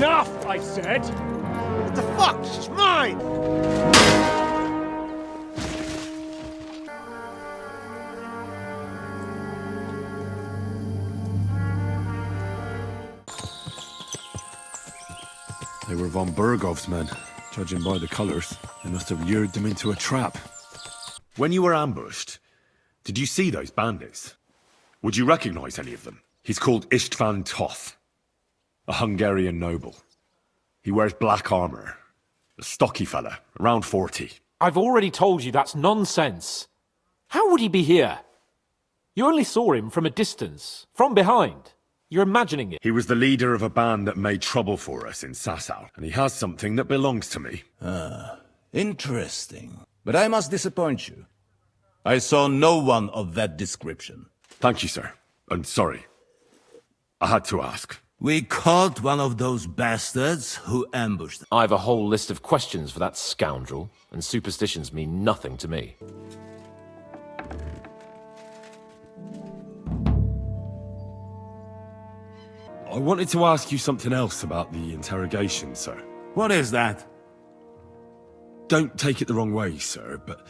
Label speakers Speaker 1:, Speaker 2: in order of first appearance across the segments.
Speaker 1: Enough, I said!
Speaker 2: What the fuck? She's mine!
Speaker 3: They were von Bergov's men. Judging by the colors, they must have lured them into a trap.
Speaker 4: When you were ambushed, did you see those bandits? Would you recognize any of them? He's called Istvan Toth, a Hungarian noble. He wears black armor. A stocky fella, around 40.
Speaker 1: I've already told you that's nonsense. How would he be here? You only saw him from a distance, from behind. You're imagining it.
Speaker 4: He was the leader of a band that made trouble for us in Sasau, and he has something that belongs to me.
Speaker 5: Interesting. But I must disappoint you. I saw no one of that description.
Speaker 4: Thank you, sir. And sorry. I had to ask.
Speaker 5: We caught one of those bastards who ambushed them.
Speaker 1: I have a whole list of questions for that scoundrel, and superstitions mean nothing to me.
Speaker 4: I wanted to ask you something else about the interrogation, sir.
Speaker 5: What is that?
Speaker 4: Don't take it the wrong way, sir, but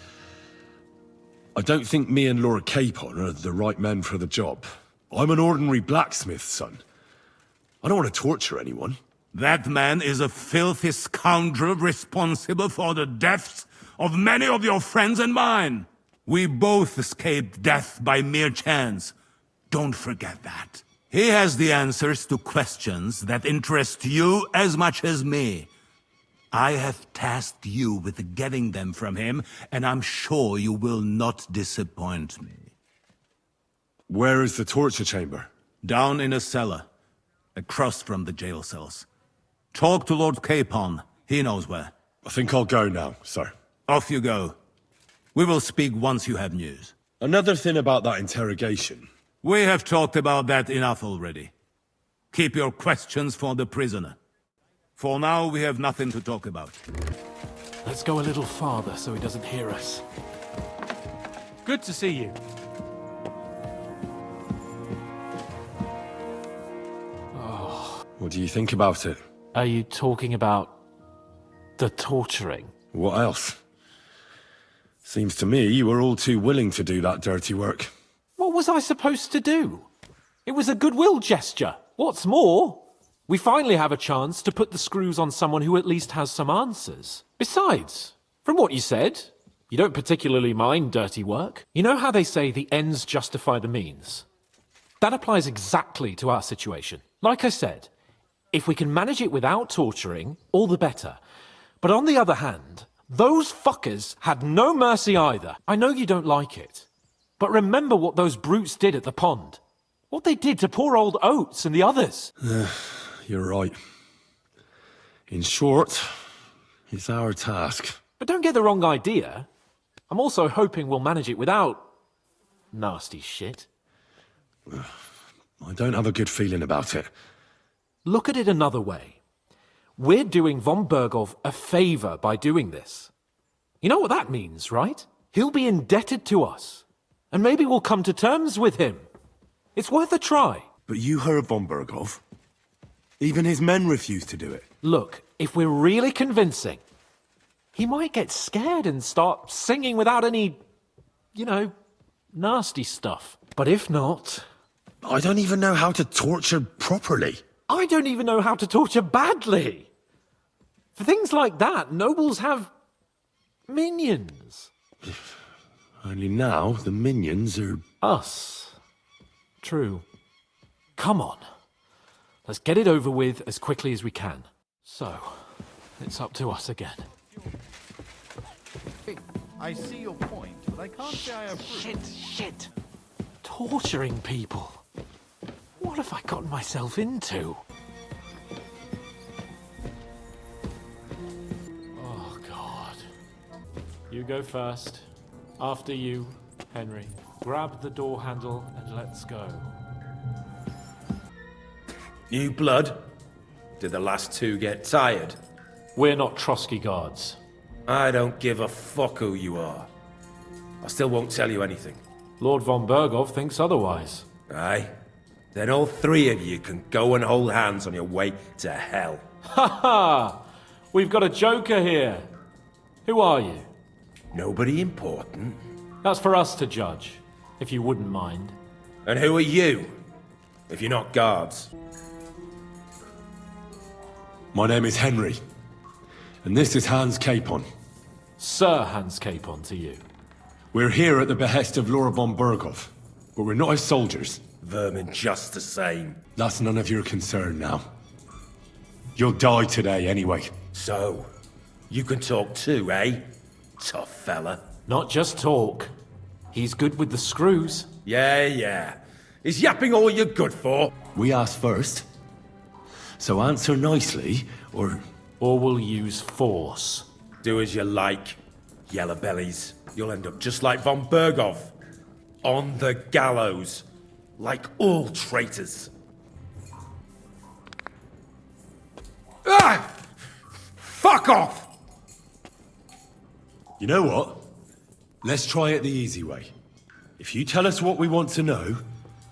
Speaker 4: I don't think me and Lord Capon are the right men for the job. I'm an ordinary blacksmith's son. I don't want to torture anyone.
Speaker 5: That man is a filthy scoundrel responsible for the deaths of many of your friends and mine. We both escaped death by mere chance. Don't forget that. He has the answers to questions that interest you as much as me. I have tasked you with getting them from him, and I'm sure you will not disappoint me.
Speaker 4: Where is the torture chamber?
Speaker 5: Down in a cellar, across from the jail cells. Talk to Lord Capon. He knows where.
Speaker 4: I think I'll go now, sir.
Speaker 5: Off you go. We will speak once you have news.
Speaker 4: Another thing about that interrogation.
Speaker 5: We have talked about that enough already. Keep your questions for the prisoner. For now, we have nothing to talk about.
Speaker 1: Let's go a little farther so he doesn't hear us. Good to see you.
Speaker 4: What do you think about it?
Speaker 1: Are you talking about the torturing?
Speaker 4: What else? Seems to me you were all too willing to do that dirty work.
Speaker 1: What was I supposed to do? It was a goodwill gesture. What's more, we finally have a chance to put the screws on someone who at least has some answers. Besides, from what you said, you don't particularly mind dirty work. You know how they say the ends justify the means? That applies exactly to our situation. Like I said, if we can manage it without torturing, all the better. But on the other hand, those fuckers had no mercy either. I know you don't like it. But remember what those brutes did at the pond. What they did to poor old Oates and the others.
Speaker 4: You're right. In short, it's our task.
Speaker 1: But don't get the wrong idea. I'm also hoping we'll manage it without nasty shit.
Speaker 4: I don't have a good feeling about it.
Speaker 1: Look at it another way. We're doing von Bergov a favor by doing this. You know what that means, right? He'll be indebted to us. And maybe we'll come to terms with him. It's worth a try.
Speaker 4: But you heard von Bergov. Even his men refused to do it.
Speaker 1: Look, if we're really convincing, he might get scared and start singing without any, nasty stuff. But if not...
Speaker 4: I don't even know how to torture properly.
Speaker 1: I don't even know how to torture badly. For things like that, nobles have minions.
Speaker 4: Only now, the minions are...
Speaker 1: Us. True. Come on. Let's get it over with as quickly as we can. So, it's up to us again.
Speaker 2: I see your point, but I can't say I approve.
Speaker 1: Shit. Torturing people. What have I gotten myself into? Oh, God. You go first. After you, Henry. Grab the door handle and let's go.
Speaker 6: New blood? Did the last two get tired?
Speaker 1: We're not Trotsky guards.
Speaker 6: I don't give a fuck who you are. I still won't tell you anything.
Speaker 1: Lord von Bergov thinks otherwise.
Speaker 6: Aye? Then all three of you can go and hold hands on your way to hell.
Speaker 1: Ha ha! We've got a joker here. Who are you?
Speaker 6: Nobody important.
Speaker 1: That's for us to judge, if you wouldn't mind.
Speaker 6: And who are you? If you're not guards.
Speaker 3: My name is Henry, and this is Hans Capon.
Speaker 1: Sir Hans Capon to you.
Speaker 3: We're here at the behest of Laura von Berghoff, but we're not his soldiers.
Speaker 6: Vermin just the same.
Speaker 3: That's none of your concern now. You'll die today anyway.
Speaker 6: So, you can talk too, eh? Tough fella.
Speaker 1: Not just talk. He's good with the screws.
Speaker 6: Yeah. Is yapping all you're good for?
Speaker 3: We asked first. So answer nicely, or...
Speaker 1: Or we'll use force.
Speaker 6: Do as you like, yellow bellies. You'll end up just like von Berghoff. On the gallows. Like all traitors. Ah! Fuck off!
Speaker 3: You know what? Let's try it the easy way. If you tell us what we want to know,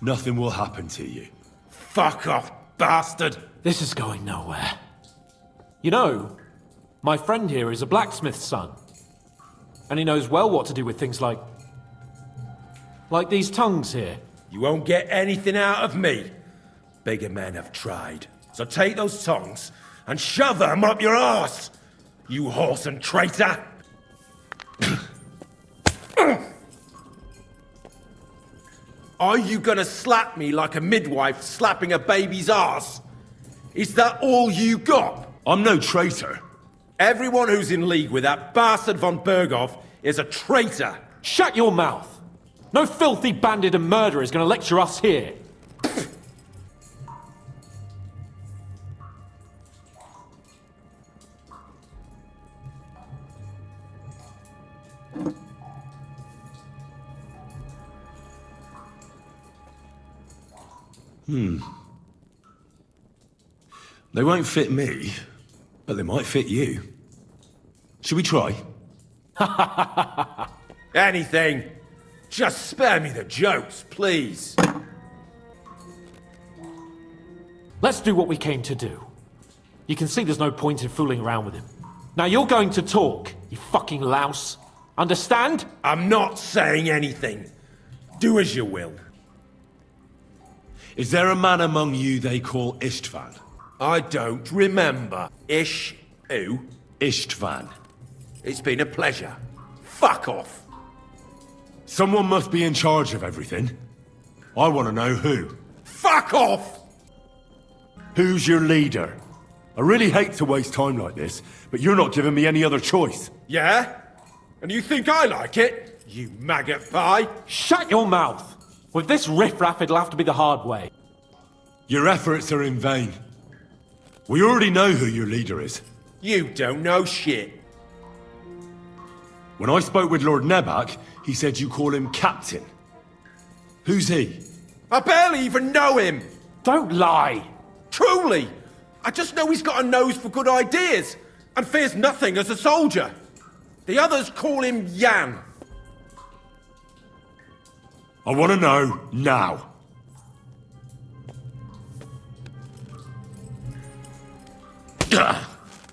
Speaker 3: nothing will happen to you.
Speaker 6: Fuck off, bastard!
Speaker 1: This is going nowhere. You know, my friend here is a blacksmith's son. And he knows well what to do with things like these tongues here.
Speaker 6: You won't get anything out of me. Bigger men have tried. So take those tongs and shove them up your arse, you horse and traitor! Are you gonna slap me like a midwife slapping a baby's arse? Is that all you got?
Speaker 3: I'm no traitor.
Speaker 6: Everyone who's in league with that bastard von Berghoff is a traitor.
Speaker 1: Shut your mouth! No filthy bandit and murderer is going to lecture us here.
Speaker 3: They won't fit me, but they might fit you. Should we try?
Speaker 6: Anything. Just spare me the jokes, please.
Speaker 1: Let's do what we came to do. You can see there's no point in fooling around with him. Now you're going to talk, you fucking louse. Understand?
Speaker 6: I'm not saying anything. Do as you will.
Speaker 3: Is there a man among you they call Istvan?
Speaker 6: I don't remember. Ish who?
Speaker 3: Istvan.
Speaker 6: It's been a pleasure. Fuck off.
Speaker 3: Someone must be in charge of everything. I want to know who.
Speaker 6: Fuck off!
Speaker 3: Who's your leader? I really hate to waste time like this, but you're not giving me any other choice.
Speaker 6: Yeah? And you think I like it? You maggot pie?
Speaker 1: Shut your mouth! With this riffraff, it'll have to be the hard way.
Speaker 3: Your efforts are in vain. We already know who your leader is.
Speaker 6: You don't know shit.
Speaker 3: When I spoke with Lord Nebak, he said you call him Captain. Who's he?
Speaker 6: I barely even know him.
Speaker 1: Don't lie!
Speaker 6: Truly! I just know he's got a nose for good ideas and fears nothing as a soldier. The others call him Jan.
Speaker 3: I want to know now.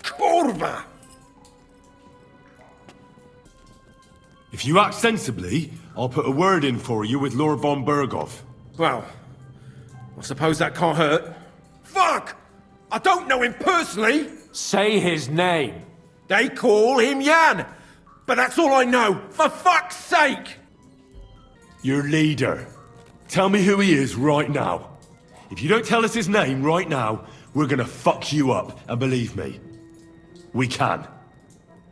Speaker 6: Kurva!
Speaker 3: If you act sensibly, I'll put a word in for you with Lord von Berghoff.
Speaker 6: Well, I suppose that can't hurt. Fuck! I don't know him personally.
Speaker 1: Say his name.
Speaker 6: They call him Jan. But that's all I know. For fuck's sake!
Speaker 3: Your leader. Tell me who he is right now. If you don't tell us his name right now, we're gonna fuck you up, and believe me, we can.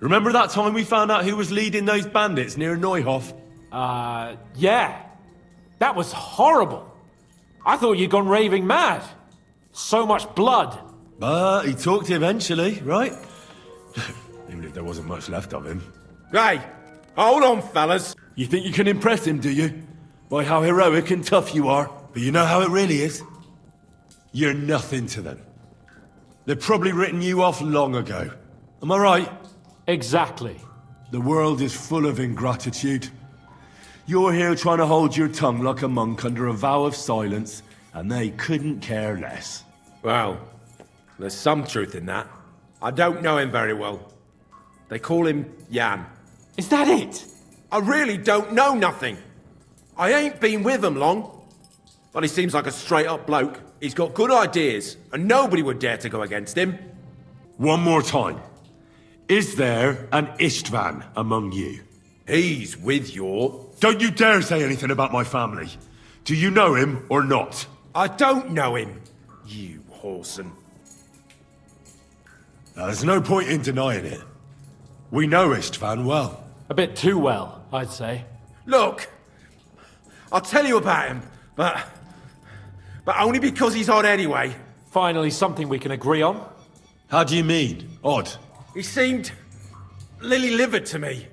Speaker 3: Remember that time we found out who was leading those bandits near Neuhof?
Speaker 1: Yeah. That was horrible. I thought you'd gone raving mad. So much blood.
Speaker 3: But he talked eventually, right? Even if there wasn't much left of him.
Speaker 6: Hey, hold on, fellas.
Speaker 3: You think you can impress him, do you? By how heroic and tough you are. But you know how it really is? You're nothing to them. They've probably written you off long ago. Am I right?
Speaker 1: Exactly.
Speaker 3: The world is full of ingratitude. You're here trying to hold your tongue like a monk under a vow of silence, and they couldn't care less.
Speaker 6: Well, There's some truth in that. I don't know him very well. They call him Jan.
Speaker 1: Is that it?
Speaker 6: I really don't know nothing. I ain't been with him long. But he seems like a straight-up bloke. He's got good ideas, and nobody would dare to go against him.
Speaker 3: One more time. Is there an Istvan among you?
Speaker 6: He's with your...
Speaker 3: Don't you dare say anything about my family. Do you know him or not?
Speaker 6: I don't know him, you whoreson.
Speaker 3: Now, there's no point in denying it. We know Istvan well.
Speaker 1: A bit too well, I'd say.
Speaker 6: Look, I'll tell you about him, but only because he's odd anyway.
Speaker 1: Finally, something we can agree on.
Speaker 3: How do you mean? Odd?
Speaker 6: He seemed lily-livered to me.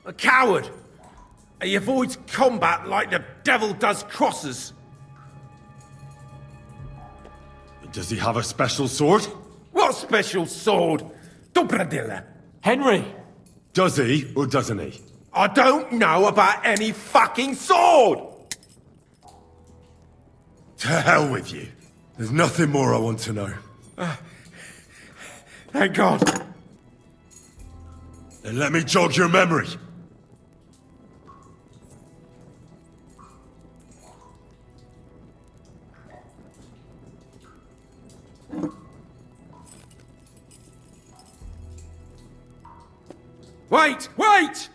Speaker 6: A coward. He avoids combat like the devil does crosses.
Speaker 3: Does he have a special sword?
Speaker 6: What special sword? Dobradilla.
Speaker 1: Henry!
Speaker 3: Does he or doesn't he?
Speaker 6: I don't know about any fucking sword!
Speaker 3: To hell with you. There's nothing more I want to know.
Speaker 6: Thank God.
Speaker 3: Then let me jog your memory.
Speaker 6: Wait! Wait!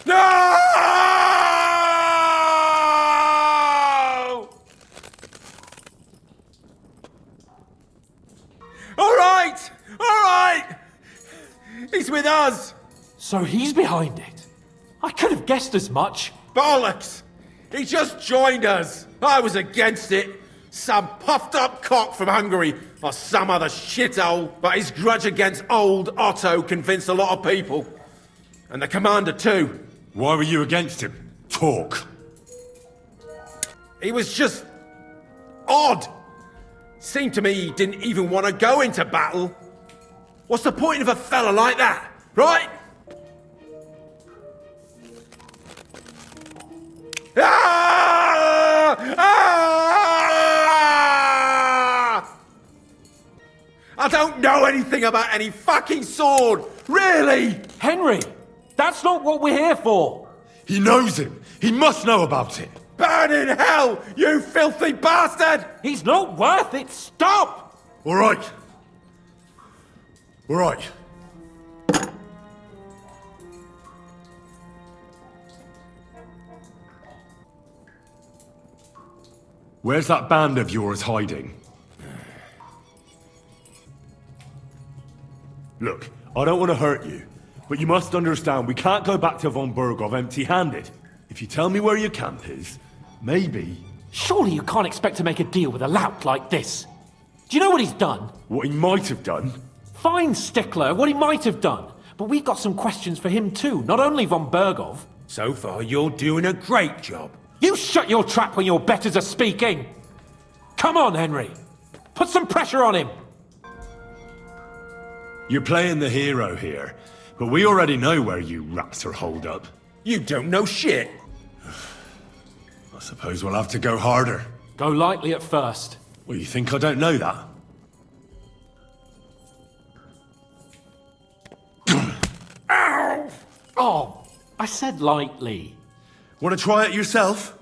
Speaker 6: No! All right! All right! He's with us!
Speaker 1: So he's behind it. I could have guessed as much.
Speaker 6: Bollocks! He just joined us. I was against it. Some puffed up cock from Hungary, or some other shithole, but his grudge against old Otto convinced a lot of people. And the commander too.
Speaker 3: Why were you against him? Talk.
Speaker 6: He was just... odd. Seemed to me he didn't even want to go into battle. What's the point of a fella like that, right? Ah! Ah! I don't know anything about any fucking sword! Really?
Speaker 1: Henry! That's not what we're here for!
Speaker 3: He knows him. He must know about it.
Speaker 6: Burn in hell, you filthy bastard!
Speaker 1: He's not worth it! Stop!
Speaker 3: All right. All right. Where's that band of yours hiding? Look, I don't want to hurt you, but you must understand we can't go back to von Bergov empty-handed. If you tell me where your camp is, maybe...
Speaker 1: Surely you can't expect to make a deal with a lout like this. Do you know what he's done?
Speaker 3: What he might have done?
Speaker 1: Fine, Stickler, what he might have done. But we've got some questions for him too, not only von Bergov.
Speaker 6: So far, you're doing a great job.
Speaker 1: You shut your trap when your betters are speaking! Come on, Henry! Put some pressure on him!
Speaker 3: You're playing the hero here, but we already know where you rats are holed up.
Speaker 6: You don't know shit.
Speaker 3: I suppose we'll have to go harder.
Speaker 1: Go lightly at first.
Speaker 3: Well, you think I don't know that?
Speaker 6: Ow!
Speaker 1: Oh, I said lightly.
Speaker 3: Want to try it yourself?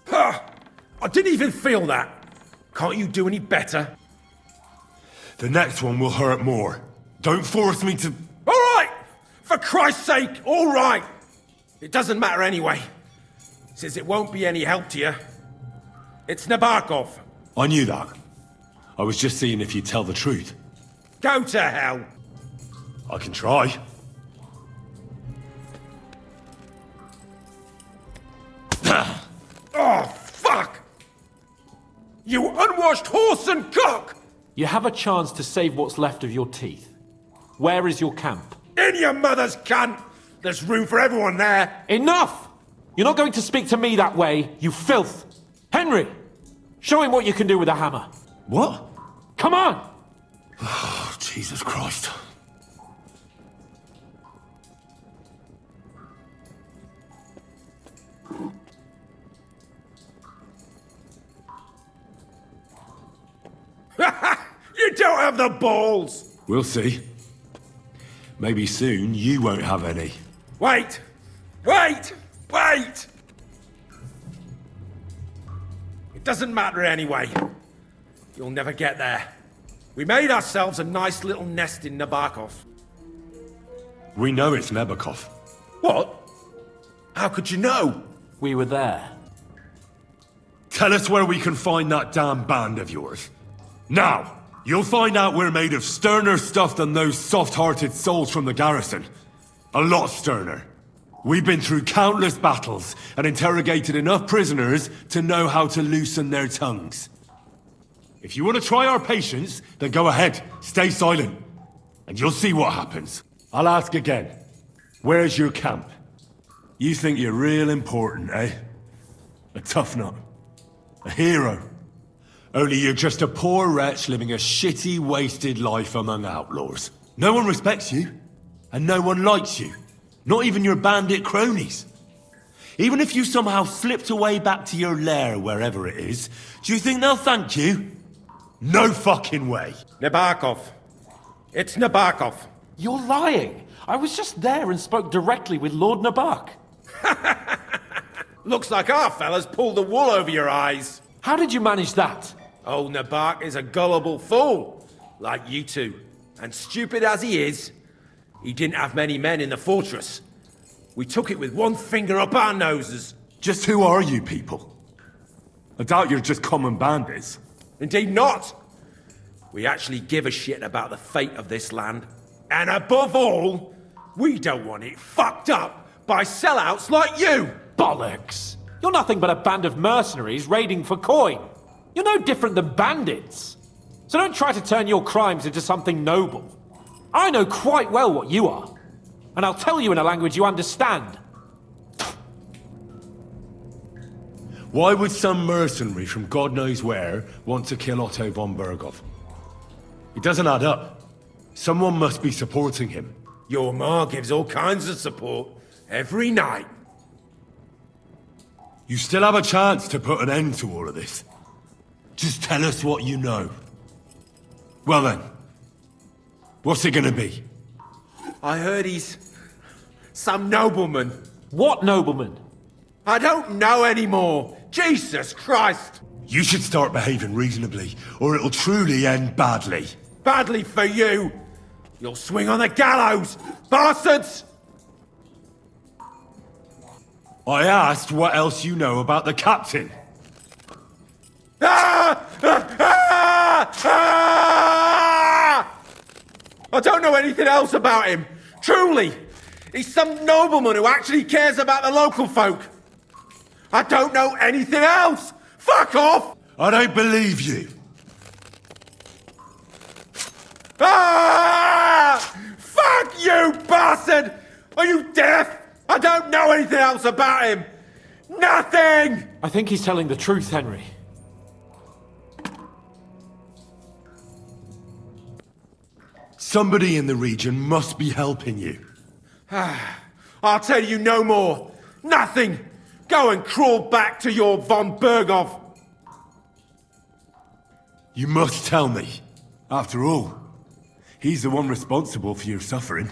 Speaker 6: Ha! I didn't even feel that. Can't you do any better?
Speaker 3: The next one will hurt more. Don't force me to...
Speaker 6: All right! For Christ's sake, all right! It doesn't matter anyway, since it won't be any help to you. It's Nabokov.
Speaker 3: I knew that. I was just seeing if you'd tell the truth.
Speaker 6: Go to hell.
Speaker 3: I can try.
Speaker 6: Oh, fuck! You unwashed horse and cock!
Speaker 1: You have a chance to save what's left of your teeth. Where is your camp?
Speaker 6: In your mother's cunt! There's room for everyone there!
Speaker 1: Enough! You're not going to speak to me that way, you filth! Henry! Show him what you can do with a hammer.
Speaker 3: What?
Speaker 1: Come on!
Speaker 3: Oh, Jesus Christ.
Speaker 6: You don't have the balls!
Speaker 3: We'll see. Maybe soon you won't have any.
Speaker 6: Wait! Wait! Wait! It doesn't matter anyway. You'll never get there. We made ourselves a nice little nest in Nabokov.
Speaker 3: We know it's Nabokov.
Speaker 6: What? How could you know?
Speaker 1: We were there.
Speaker 3: Tell us where we can find that damn band of yours. Now! You'll find out we're made of sterner stuff than those soft-hearted souls from the garrison. A lot sterner. We've been through countless battles and interrogated enough prisoners to know how to loosen their tongues. If you want to try our patience, then go ahead, stay silent, and you'll see what happens. I'll ask again. Where's your camp? You think you're real important, eh? A tough nut. A hero. Only you're just a poor wretch living a shitty, wasted life among outlaws. No one respects you, and no one likes you. Not even your bandit cronies. Even if you somehow slipped away back to your lair, wherever it is, do you think they'll thank you? No fucking way.
Speaker 6: Nabokov. It's Nabokov.
Speaker 1: You're lying. I was just there and spoke directly with Lord Nabok.
Speaker 6: Looks like our fellas pulled the wool over your eyes.
Speaker 1: How did you manage that?
Speaker 6: Old Nabok is a gullible fool, like you two. And stupid as he is, he didn't have many men in the fortress. We took it with one finger up our noses.
Speaker 3: Just who are you people? I doubt you're just common bandits.
Speaker 6: Indeed not. We actually give a shit about the fate of this land. And above all, we don't want it fucked up by sellouts like you.
Speaker 1: Bollocks! You're nothing but a band of mercenaries raiding for coin. You're no different than bandits. So don't try to turn your crimes into something noble. I know quite well what you are. And I'll tell you in a language you understand.
Speaker 3: Why would some mercenary from God knows where want to kill Otto von Berghoff? It doesn't add up. Someone must be supporting him.
Speaker 6: Your ma gives all kinds of support every night.
Speaker 3: You still have a chance to put an end to all of this. Just tell us what you know. Well then, what's it gonna be?
Speaker 6: I heard he's some nobleman.
Speaker 1: What nobleman?
Speaker 6: I don't know anymore. Jesus Christ!
Speaker 3: You should start behaving reasonably, or it'll truly end badly.
Speaker 6: Badly for you. You'll swing on the gallows, bastards!
Speaker 3: I asked what else you know about the captain.
Speaker 6: Ah! Ah! Ah! Ah! I don't know anything else about him. Truly. He's some nobleman who actually cares about the local folk. I don't know anything else. Fuck off!
Speaker 3: I don't believe you.
Speaker 6: Ah! Fuck you, bastard! Are you deaf? I don't know anything else about him. Nothing!
Speaker 1: I think he's telling the truth, Henry.
Speaker 3: Somebody in the region must be helping you.
Speaker 6: I'll tell you no more. Nothing. Go and crawl back to your von Berghoff.
Speaker 3: You must tell me. After all, he's the one responsible for your suffering.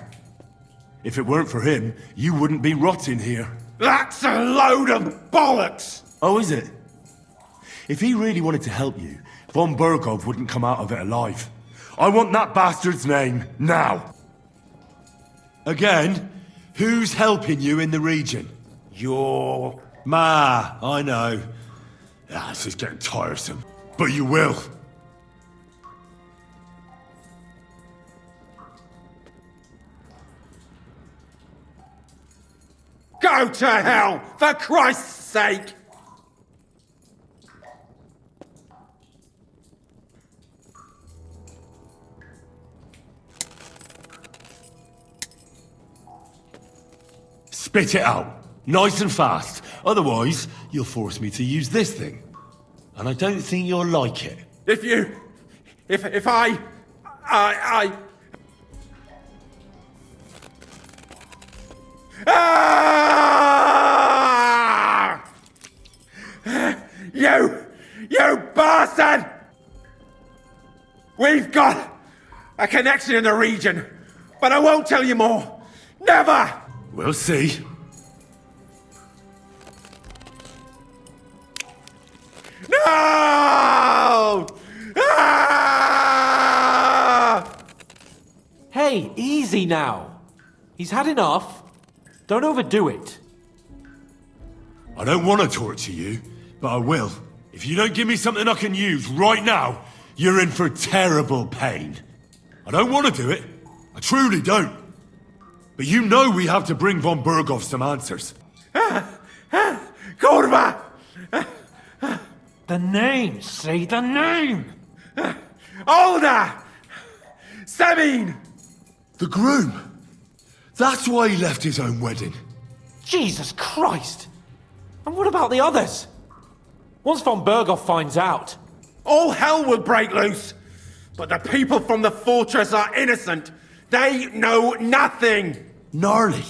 Speaker 3: If it weren't for him, you wouldn't be rotting here.
Speaker 6: That's a load of bollocks!
Speaker 3: Oh, is it? If he really wanted to help you, von Berghoff wouldn't come out of it alive. I want that bastard's name, now! Again, who's helping you in the region?
Speaker 6: You're...
Speaker 3: Ma, I know. This is getting tiresome. But you will.
Speaker 6: Go to hell, for Christ's sake!
Speaker 3: Spit it out. Nice and fast. Otherwise, you'll force me to use this thing. And I don't think you'll like it.
Speaker 6: If I... Ah! You bastard! We've got a connection in the region, but I won't tell you more. Never!
Speaker 3: We'll see.
Speaker 6: No! Ah!
Speaker 1: Hey, easy now. He's had enough. Don't overdo it.
Speaker 3: I don't want to torture you, but I will. If you don't give me something I can use right now, you're in for terrible pain. I don't want to do it. I truly don't. But you know we have to bring von Berghoff some answers.
Speaker 6: Kurva!
Speaker 1: The name, say the name!
Speaker 6: Older! Semin!
Speaker 3: The groom. That's why he left his own wedding.
Speaker 1: Jesus Christ! And what about the others? Once von Berghoff finds out...
Speaker 6: All hell will break loose! But the people from the fortress are innocent! They know nothing!
Speaker 3: Gnarly.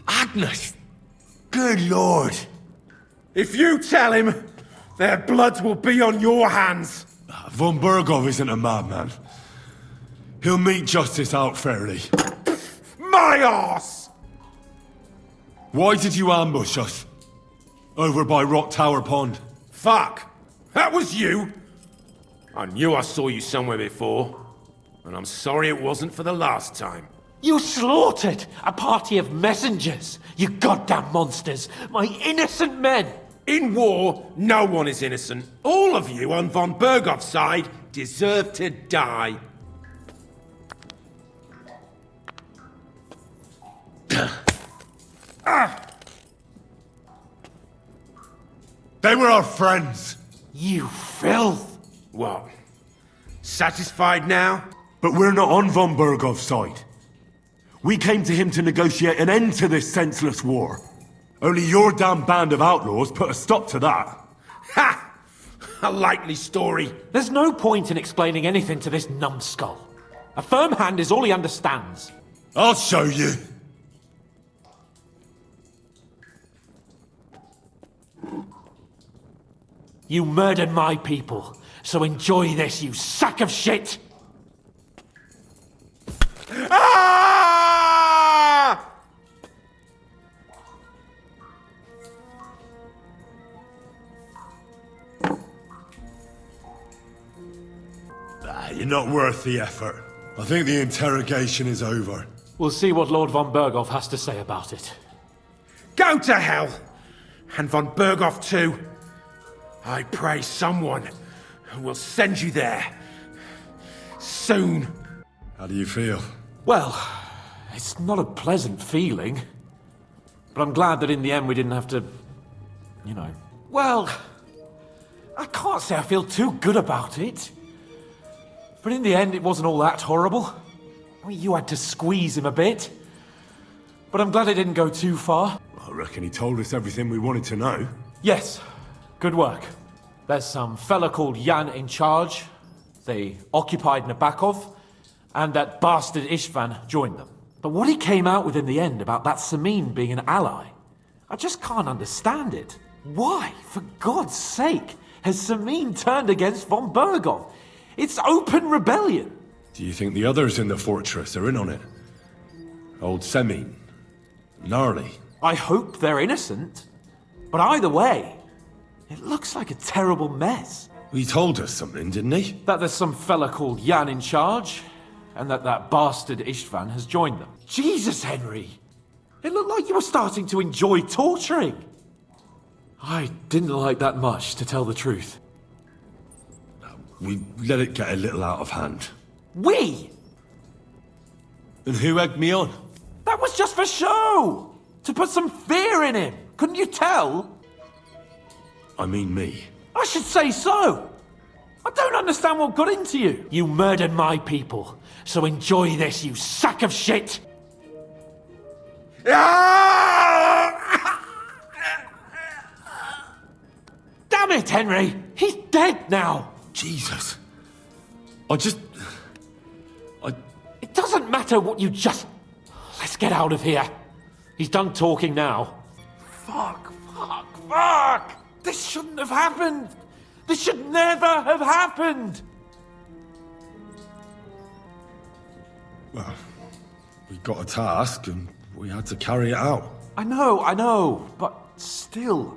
Speaker 3: Agnes. Good lord.
Speaker 6: If you tell him, their blood will be on your hands!
Speaker 3: Von Berghoff isn't a madman. He'll meet justice out fairly.
Speaker 6: My arse!
Speaker 3: Why did you ambush us? Over by Rock Tower Pond.
Speaker 6: Fuck! That was you! I knew I saw you somewhere before. And I'm sorry it wasn't for the last time.
Speaker 1: You slaughtered a party of messengers, you goddamn monsters! My innocent men!
Speaker 6: In war, no one is innocent. All of you on von Berghoff's side deserve to die.
Speaker 3: They were our friends.
Speaker 1: You filth!
Speaker 6: What? Satisfied now?
Speaker 3: But we're not on von Berghoff's side. We came to him to negotiate an end to this senseless war. Only your damn band of outlaws put a stop to that.
Speaker 6: Ha! A likely story.
Speaker 1: There's no point in explaining anything to this numbskull. A firm hand is all he understands.
Speaker 3: I'll show you.
Speaker 1: You murdered my people, so enjoy this, you sack of shit!
Speaker 6: Ah!
Speaker 3: You're not worth the effort. I think the interrogation is over.
Speaker 1: We'll see what Lord von Berghoff has to say about it.
Speaker 6: Go to hell! And von Berghoff too. I pray someone will send you there. Soon.
Speaker 3: How do you feel?
Speaker 1: Well, it's not a pleasant feeling. But I'm glad that in the end we didn't have to... you know... Well, I can't say I feel too good about it. But in the end, it wasn't all that horrible. I mean, you had to squeeze him a bit. But I'm glad it didn't go too far.
Speaker 3: I reckon he told us everything we wanted to know.
Speaker 1: Yes, good work. There's some fella called Jan in charge. They occupied Nabokov, and that bastard Istvan joined them. But what he came out with in the end about that Semin being an ally, I just can't understand it. Why, for God's sake, has Semin turned against von Berghoff? It's open rebellion.
Speaker 3: Do you think the others in the fortress are in on it? Old Semin. Gnarly.
Speaker 1: I hope they're innocent. But either way, it looks like a terrible mess.
Speaker 3: He told us something, didn't he?
Speaker 1: That there's some fella called Jan in charge, and that bastard Istvan has joined them. Jesus, Henry! It looked like you were starting to enjoy torturing. I didn't like that much, to tell the truth.
Speaker 3: We let it get a little out of hand.
Speaker 1: We?
Speaker 3: And who egged me on?
Speaker 1: That was just for show! To put some fear in him! Couldn't you tell?
Speaker 3: I mean me.
Speaker 1: I should say so! I don't understand what got into you. You murdered my people, so enjoy this, you sack of shit! Damn it, Henry! He's dead now!
Speaker 3: Jesus.
Speaker 1: It doesn't matter what you just... Let's get out of here. He's done talking now. Fuck! This shouldn't have happened! This should never have happened!
Speaker 3: We got a task, and we had to carry it out.
Speaker 1: I know, but still,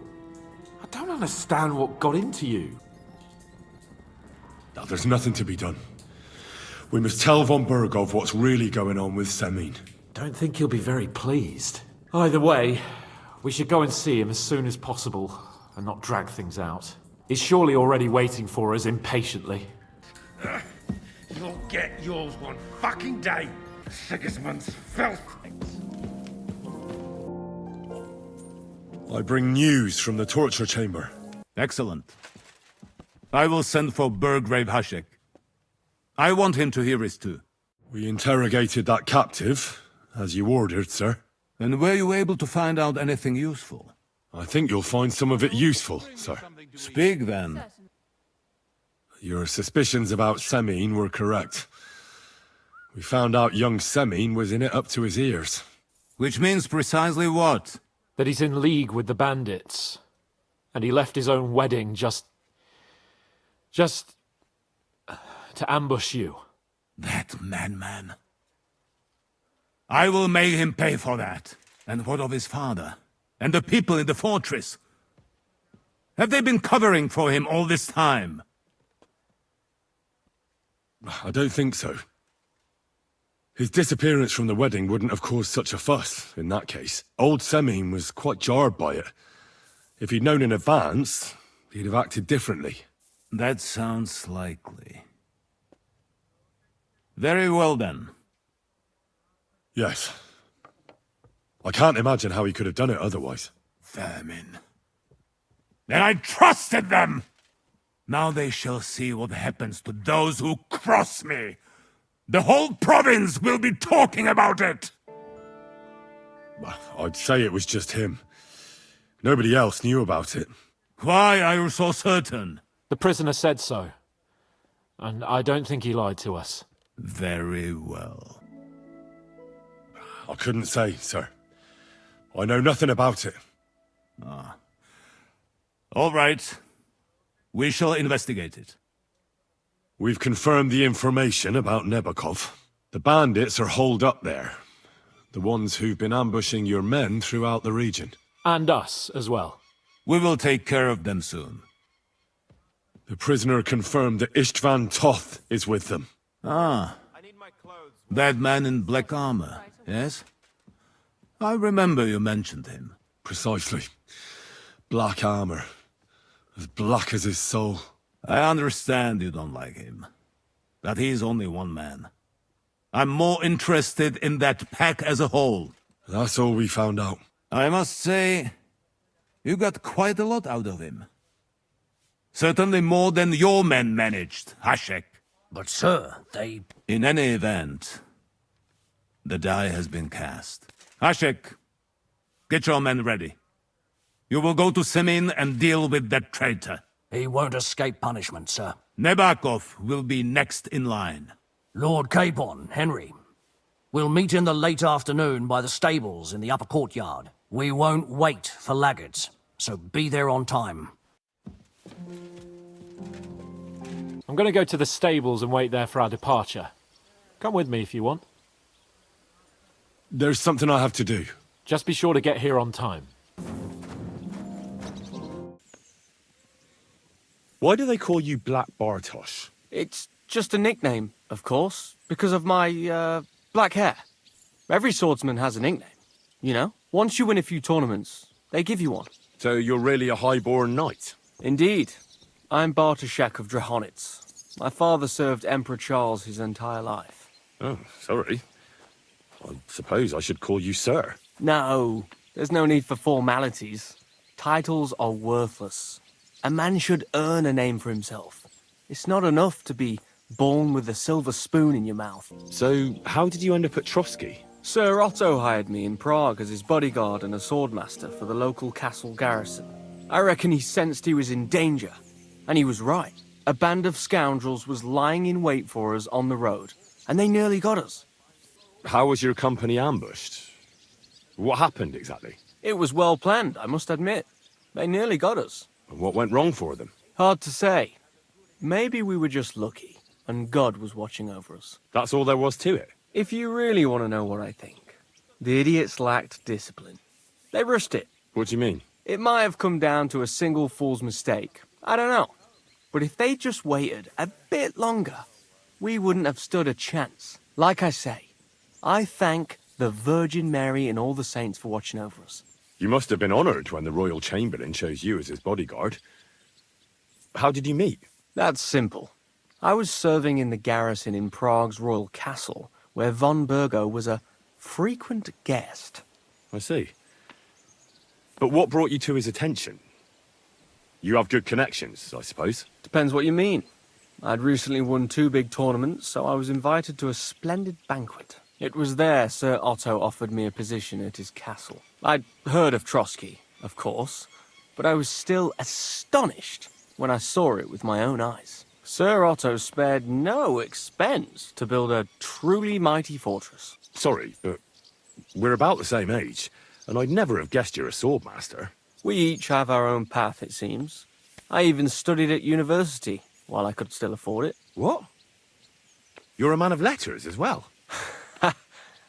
Speaker 1: I don't understand what got into you.
Speaker 3: Now, there's nothing to be done. We must tell von Bergov what's really going on with Semin.
Speaker 1: Don't think he'll be very pleased. Either way, we should go and see him as soon as possible, and not drag things out. He's surely already waiting for us impatiently.
Speaker 5: You'll get yours one fucking day, Sigismund's filth.
Speaker 3: I bring news from the torture chamber.
Speaker 5: Excellent. I will send for Burgrave Hashek. I want him to hear it too.
Speaker 3: We interrogated that captive, as you ordered, sir.
Speaker 5: And were you able to find out anything useful?
Speaker 3: I think you'll find some of it useful, sir.
Speaker 5: Speak then.
Speaker 3: Your suspicions about Semin were correct. We found out young Semin was in it up to his ears.
Speaker 5: Which means precisely what?
Speaker 1: That he's in league with the bandits. And he left his own wedding just to ambush you.
Speaker 5: That madman. I will make him pay for that. And what of his father? And the people in the fortress? Have they been covering for him all this time?
Speaker 3: I don't think so. His disappearance from the wedding wouldn't have caused such a fuss, in that case. Old Semin was quite jarred by it. If he'd known in advance, he'd have acted differently.
Speaker 5: That sounds likely. Very well then.
Speaker 3: Yes. I can't imagine how he could have done it otherwise.
Speaker 5: Vermin. Then I trusted them! Now they shall see what happens to those who cross me. The whole province will be talking about it!
Speaker 3: I'd say it was just him. Nobody else knew about it.
Speaker 5: Why are you so certain?
Speaker 1: The prisoner said so. And I don't think he lied to us.
Speaker 5: Very well.
Speaker 3: I couldn't say, sir. I know nothing about it.
Speaker 5: All right. We shall investigate it.
Speaker 3: We've confirmed the information about Nebakov. The bandits are holed up there. The ones who've been ambushing your men throughout the region.
Speaker 1: And us as well.
Speaker 5: We will take care of them soon.
Speaker 3: The prisoner confirmed that Istvan Toth is with them.
Speaker 5: Ah. That man in black armor, yes? I remember you mentioned him.
Speaker 3: Precisely. Black armor. As black as his soul.
Speaker 5: I understand you don't like him. That he's only one man. I'm more interested in that pack as a whole.
Speaker 3: That's all we found out.
Speaker 5: I must say, you got quite a lot out of him. Certainly more than your men managed, Hashek.
Speaker 7: But sir, they...
Speaker 5: In any event, the die has been cast. Hashek, get your men ready. You will go to Semin and deal with that traitor.
Speaker 7: He won't escape punishment, sir.
Speaker 5: Nebakov will be next in line.
Speaker 7: Lord Capon, Henry. We'll meet in the late afternoon by the stables in the upper courtyard. We won't wait for laggards, so be there on time.
Speaker 1: I'm going to go to the stables and wait there for our departure. Come with me if you want.
Speaker 3: There's something I have to do.
Speaker 1: Just be sure to get here on time.
Speaker 4: Why do they call you Black Bartosz?
Speaker 8: It's just a nickname, of course, because of my, black hair. Every swordsman has a nickname, you know? Once you win a few tournaments, they give you one.
Speaker 4: So you're really a high-born knight?
Speaker 8: Indeed. I'm Bartoszek of Drahonitz. My father served Emperor Charles his entire life.
Speaker 4: Oh, sorry. I suppose I should call you sir.
Speaker 8: No, there's no need for formalities. Titles are worthless. A man should earn a name for himself. It's not enough to be born with a silver spoon in your mouth.
Speaker 4: So, how did you end up at Trotsky?
Speaker 8: Sir Otto hired me in Prague as his bodyguard and a swordmaster for the local castle garrison. I reckon he sensed he was in danger, and he was right. A band of scoundrels was lying in wait for us on the road, and they nearly got us.
Speaker 4: How was your company ambushed? What happened exactly?
Speaker 8: It was well planned, I must admit. They nearly got us.
Speaker 4: And what went wrong for them?
Speaker 8: Hard to say. Maybe we were just lucky, and God was watching over us.
Speaker 4: That's all there was to it?
Speaker 8: If you really want to know what I think, the idiots lacked discipline. They rushed it.
Speaker 4: What do you mean?
Speaker 8: It might have come down to a single fool's mistake. I don't know. But if they just waited a bit longer, we wouldn't have stood a chance. Like I say, I thank the Virgin Mary and all the saints for watching over us.
Speaker 4: You must have been honored when the Royal Chamberlain chose you as his bodyguard. How did you meet?
Speaker 8: That's simple. I was serving in the garrison in Prague's royal castle, where von Bergo was a frequent guest.
Speaker 4: I see. But what brought you to his attention? You have good connections, I suppose.
Speaker 8: Depends what you mean. I'd recently won 2 big tournaments, so I was invited to a splendid banquet. It was there Sir Otto offered me a position at his castle. I'd heard of Trotsky, of course, but I was still astonished when I saw it with my own eyes. Sir Otto spared no expense to build a truly mighty fortress.
Speaker 4: Sorry, but we're about the same age, and I'd never have guessed you're a swordmaster.
Speaker 8: We each have our own path, it seems. I even studied at university, while I could still afford it.
Speaker 4: What? You're a man of letters as well?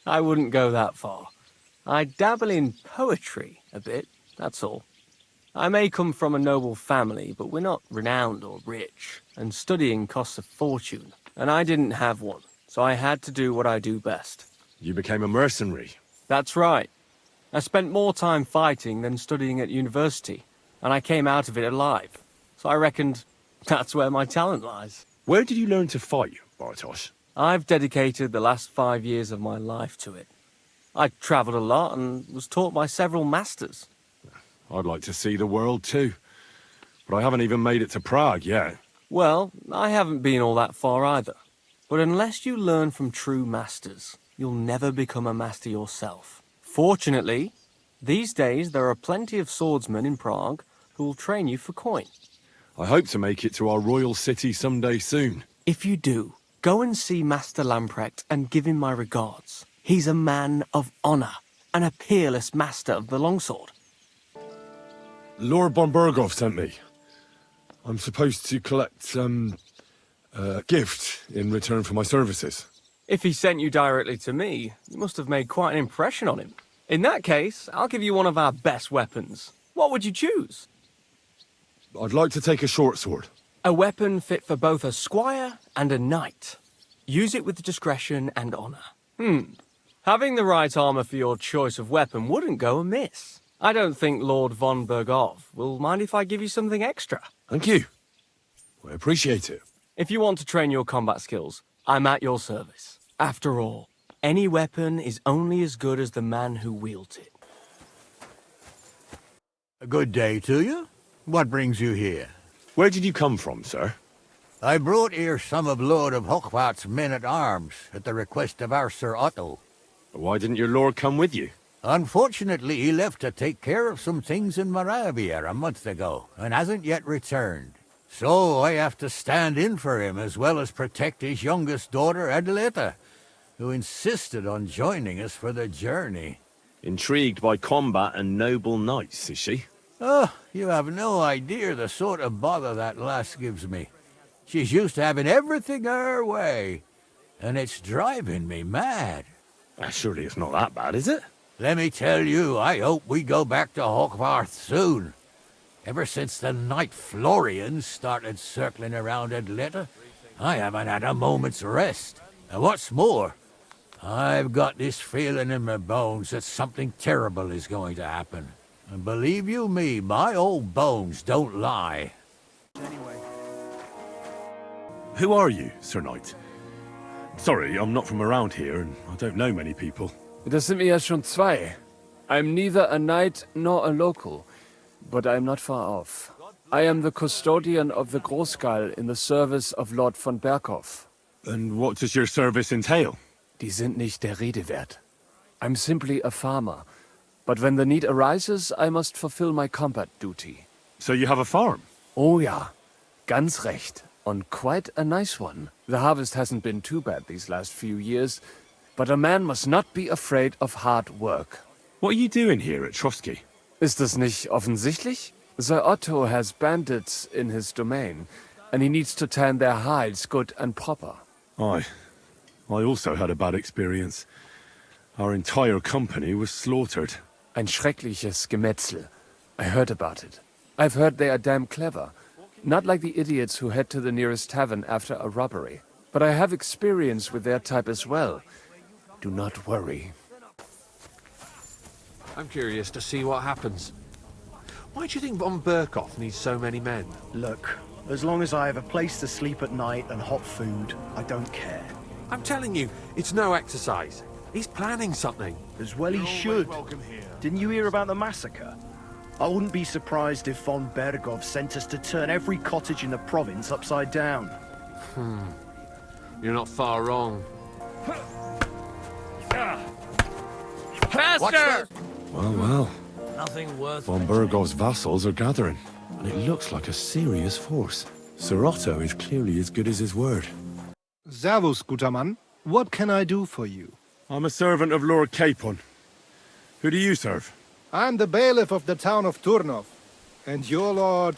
Speaker 8: I wouldn't go that far. I dabble in poetry a bit, that's all. I may come from a noble family, but we're not renowned or rich, and studying costs a fortune, and I didn't have one, so I had to do what I do best.
Speaker 4: You became a mercenary.
Speaker 8: That's right. I spent more time fighting than studying at university, and I came out of it alive, so I reckoned that's where my talent lies.
Speaker 4: Where did you learn to fight, Bartosz?
Speaker 8: I've dedicated the last 5 years of my life to it. I travelled a lot and was taught by several masters.
Speaker 4: I'd like to see the world too, but I haven't even made it to Prague yet.
Speaker 8: Well, I haven't been all that far either. But unless you learn from true masters, you'll never become a master yourself. Fortunately, these days there are plenty of swordsmen in Prague who will train you for coin.
Speaker 4: I hope to make it to our royal city someday soon.
Speaker 8: If you do, go and see Master Lamprecht and give him my regards. He's a man of honor and a peerless master of the longsword.
Speaker 4: Lord von Berghoff sent me. I'm supposed to collect, a gift in return for my services.
Speaker 8: If he sent you directly to me, you must have made quite an impression on him. In that case, I'll give you one of our best weapons. What would you choose?
Speaker 4: I'd like to take a short sword.
Speaker 8: A weapon fit for both a squire and a knight. Use it with discretion and honor. Having the right armor for your choice of weapon wouldn't go amiss. I don't think Lord von Berghoff will mind if I give you something extra.
Speaker 4: Thank you. I appreciate it.
Speaker 8: If you want to train your combat skills, I'm at your service. After all, any weapon is only as good as the man who wields it.
Speaker 9: A good day to you. What brings you here?
Speaker 4: Where did you come from, sir?
Speaker 9: I brought here some of Lord of Hochvat's men-at-arms at the request of our Sir Otto.
Speaker 4: Why didn't your lord come with you?
Speaker 9: Unfortunately, he left to take care of some things in Moravia a month ago, and hasn't yet returned. So I have to stand in for him, as well as protect his youngest daughter, Adelita, who insisted on joining us for the journey.
Speaker 4: Intrigued by combat and noble knights, is she?
Speaker 9: Oh, you have no idea the sort of bother that lass gives me. She's used to having everything her way, and it's driving me mad.
Speaker 4: Surely it's not that bad, is it?
Speaker 9: Let me tell you, I hope we go back to Hochvarth soon. Ever since the Knight Florian started circling around Adelita, I haven't had a moment's rest. And what's more, I've got this feeling in my bones that something terrible is going to happen. And believe you me, my old bones don't lie.
Speaker 4: Who are you, Sir Knight? Sorry, I'm not from around here, and I don't know many people.
Speaker 10: Das sind mir ja schon zwei. I'm neither a knight nor a local, but I'm not far off. I am the custodian of the Großgall in the service of Lord von Berghoff.
Speaker 4: And what does your service entail?
Speaker 10: Die sind nicht der Rede wert. I'm simply a farmer, but when the need arises, I must fulfill my combat duty.
Speaker 4: So you have a farm?
Speaker 10: Oh ja, ganz recht, and quite a nice one. The harvest hasn't been too bad these last few years, but a man must not be afraid of hard work.
Speaker 4: What are you doing here at Trotsky?
Speaker 10: Ist das nicht offensichtlich? Sir Otto has bandits in his domain, and he needs to tan their hides good and proper.
Speaker 4: Aye. I also had a bad experience. Our entire company was slaughtered.
Speaker 10: Ein schreckliches Gemetzel. I heard about it. I've heard they are damn clever. Not like the idiots who head to the nearest tavern after a robbery. But I have experience with their type as well. Do not worry.
Speaker 11: I'm curious to see what happens. Why do you think von Berkoff needs so many men?
Speaker 12: Look, as long as I have a place to sleep at night and hot food, I don't care.
Speaker 11: I'm telling you, it's no exercise. He's planning something.
Speaker 12: As well he should. Didn't you hear about the massacre? I wouldn't be surprised if von Bergov sent us to turn every cottage in the province upside down.
Speaker 11: You're not far wrong.
Speaker 10: Faster!
Speaker 4: Well.
Speaker 7: Nothing worth
Speaker 4: Von Bergov's vassals are gathering, and it looks like a serious force. Sir Otto is clearly as good as his word.
Speaker 13: Servus, guter Mann. What can I do for you?
Speaker 4: I'm a servant of Lord Capon. Who do you serve?
Speaker 13: I'm the bailiff of the town of Turnov. And your lord...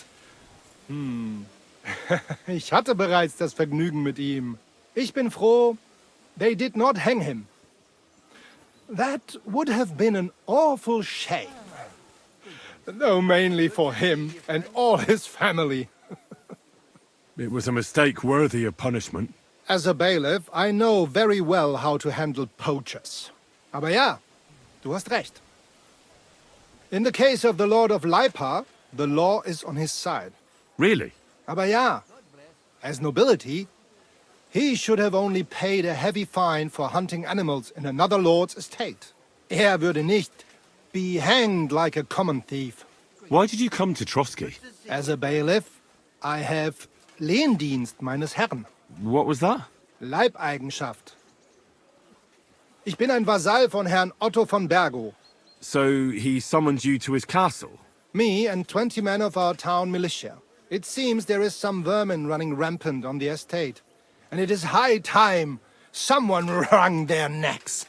Speaker 13: Ich hatte bereits das Vergnügen mit ihm. Ich bin froh, they did not hang him. That would have been an awful shame. Though mainly for him and all his family.
Speaker 4: It was a mistake worthy of punishment.
Speaker 13: As a bailiff, I know very well how to handle poachers. Aber ja, du hast recht. In the case of the Lord of Leipa, the law is on his side.
Speaker 4: Really?
Speaker 13: Aber ja, as nobility, he should have only paid a heavy fine for hunting animals in another lord's estate. Würde nicht be hanged like a common thief.
Speaker 4: Why did you come to Trotsky?
Speaker 13: As a bailiff, I have Lehndienst meines Herrn.
Speaker 4: What was that?
Speaker 13: Leibeigenschaft. Ich bin ein Vasall von Herrn Otto von Bergo.
Speaker 4: So he summoned you to his castle?
Speaker 13: Me and 20 men of our town militia. It seems there is some vermin running rampant on the estate. And it is high time someone wrung their necks.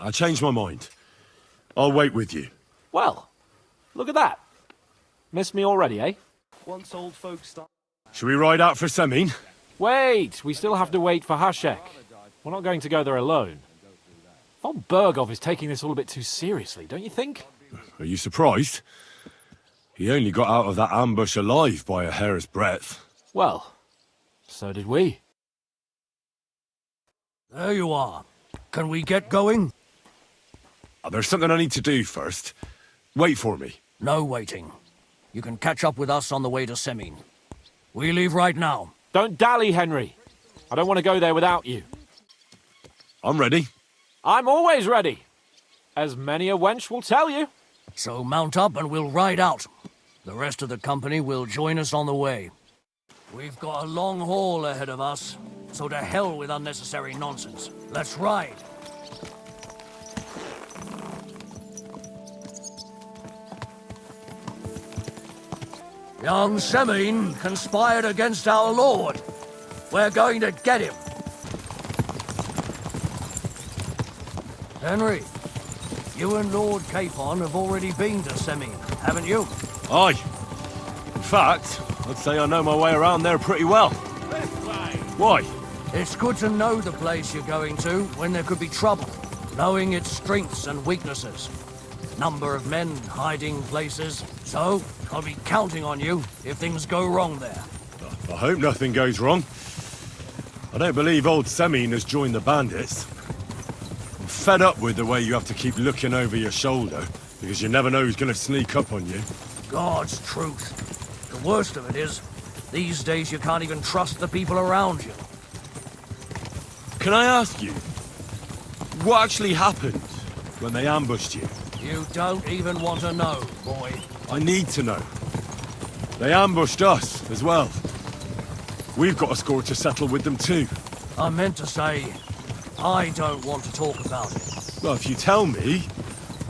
Speaker 4: I changed my mind. I'll wait with you.
Speaker 1: Well, look at that. Missed me already, eh?
Speaker 12: Once old folks start...
Speaker 4: Shall we ride out for Semin?
Speaker 1: Wait, we still have to wait for Hashek. We're not going to go there alone. Von Bergov is taking this all a bit too seriously, don't you think?
Speaker 4: Are you surprised? He only got out of that ambush alive by a hair's breadth.
Speaker 1: Well, so did we.
Speaker 7: There you are. Can we get going?
Speaker 4: There's something I need to do first. Wait for me.
Speaker 7: No waiting. You can catch up with us on the way to Semin. We leave right now.
Speaker 1: Don't dally, Henry. I don't want to go there without you.
Speaker 4: I'm ready.
Speaker 1: I'm always ready. As many a wench will tell you.
Speaker 7: So mount up and we'll ride out. The rest of the company will join us on the way. We've got a long haul ahead of us, so to hell with unnecessary nonsense. Let's ride. Young Semin conspired against our lord. We're going to get him. Henry, you and Lord Capon have already been to Semin, haven't you?
Speaker 4: Aye. In fact, I'd say I know my way around there pretty well. Why?
Speaker 7: It's good to know the place you're going to when there could be trouble, knowing its strengths and weaknesses. Number of men hiding places, so I'll be counting on you if things go wrong there.
Speaker 4: I hope nothing goes wrong. I don't believe old Semin has joined the bandits. I'm fed up with the way you have to keep looking over your shoulder, because you never know who's going to sneak up on you.
Speaker 7: God's truth. The worst of it is, these days you can't even trust the people around you.
Speaker 4: Can I ask you, what actually happened when they ambushed you?
Speaker 7: You don't even want to know, boy.
Speaker 4: I need to know. They ambushed us as well. We've got a score to settle with them too.
Speaker 7: I meant to say, I don't want to talk about it.
Speaker 4: Well, if you tell me,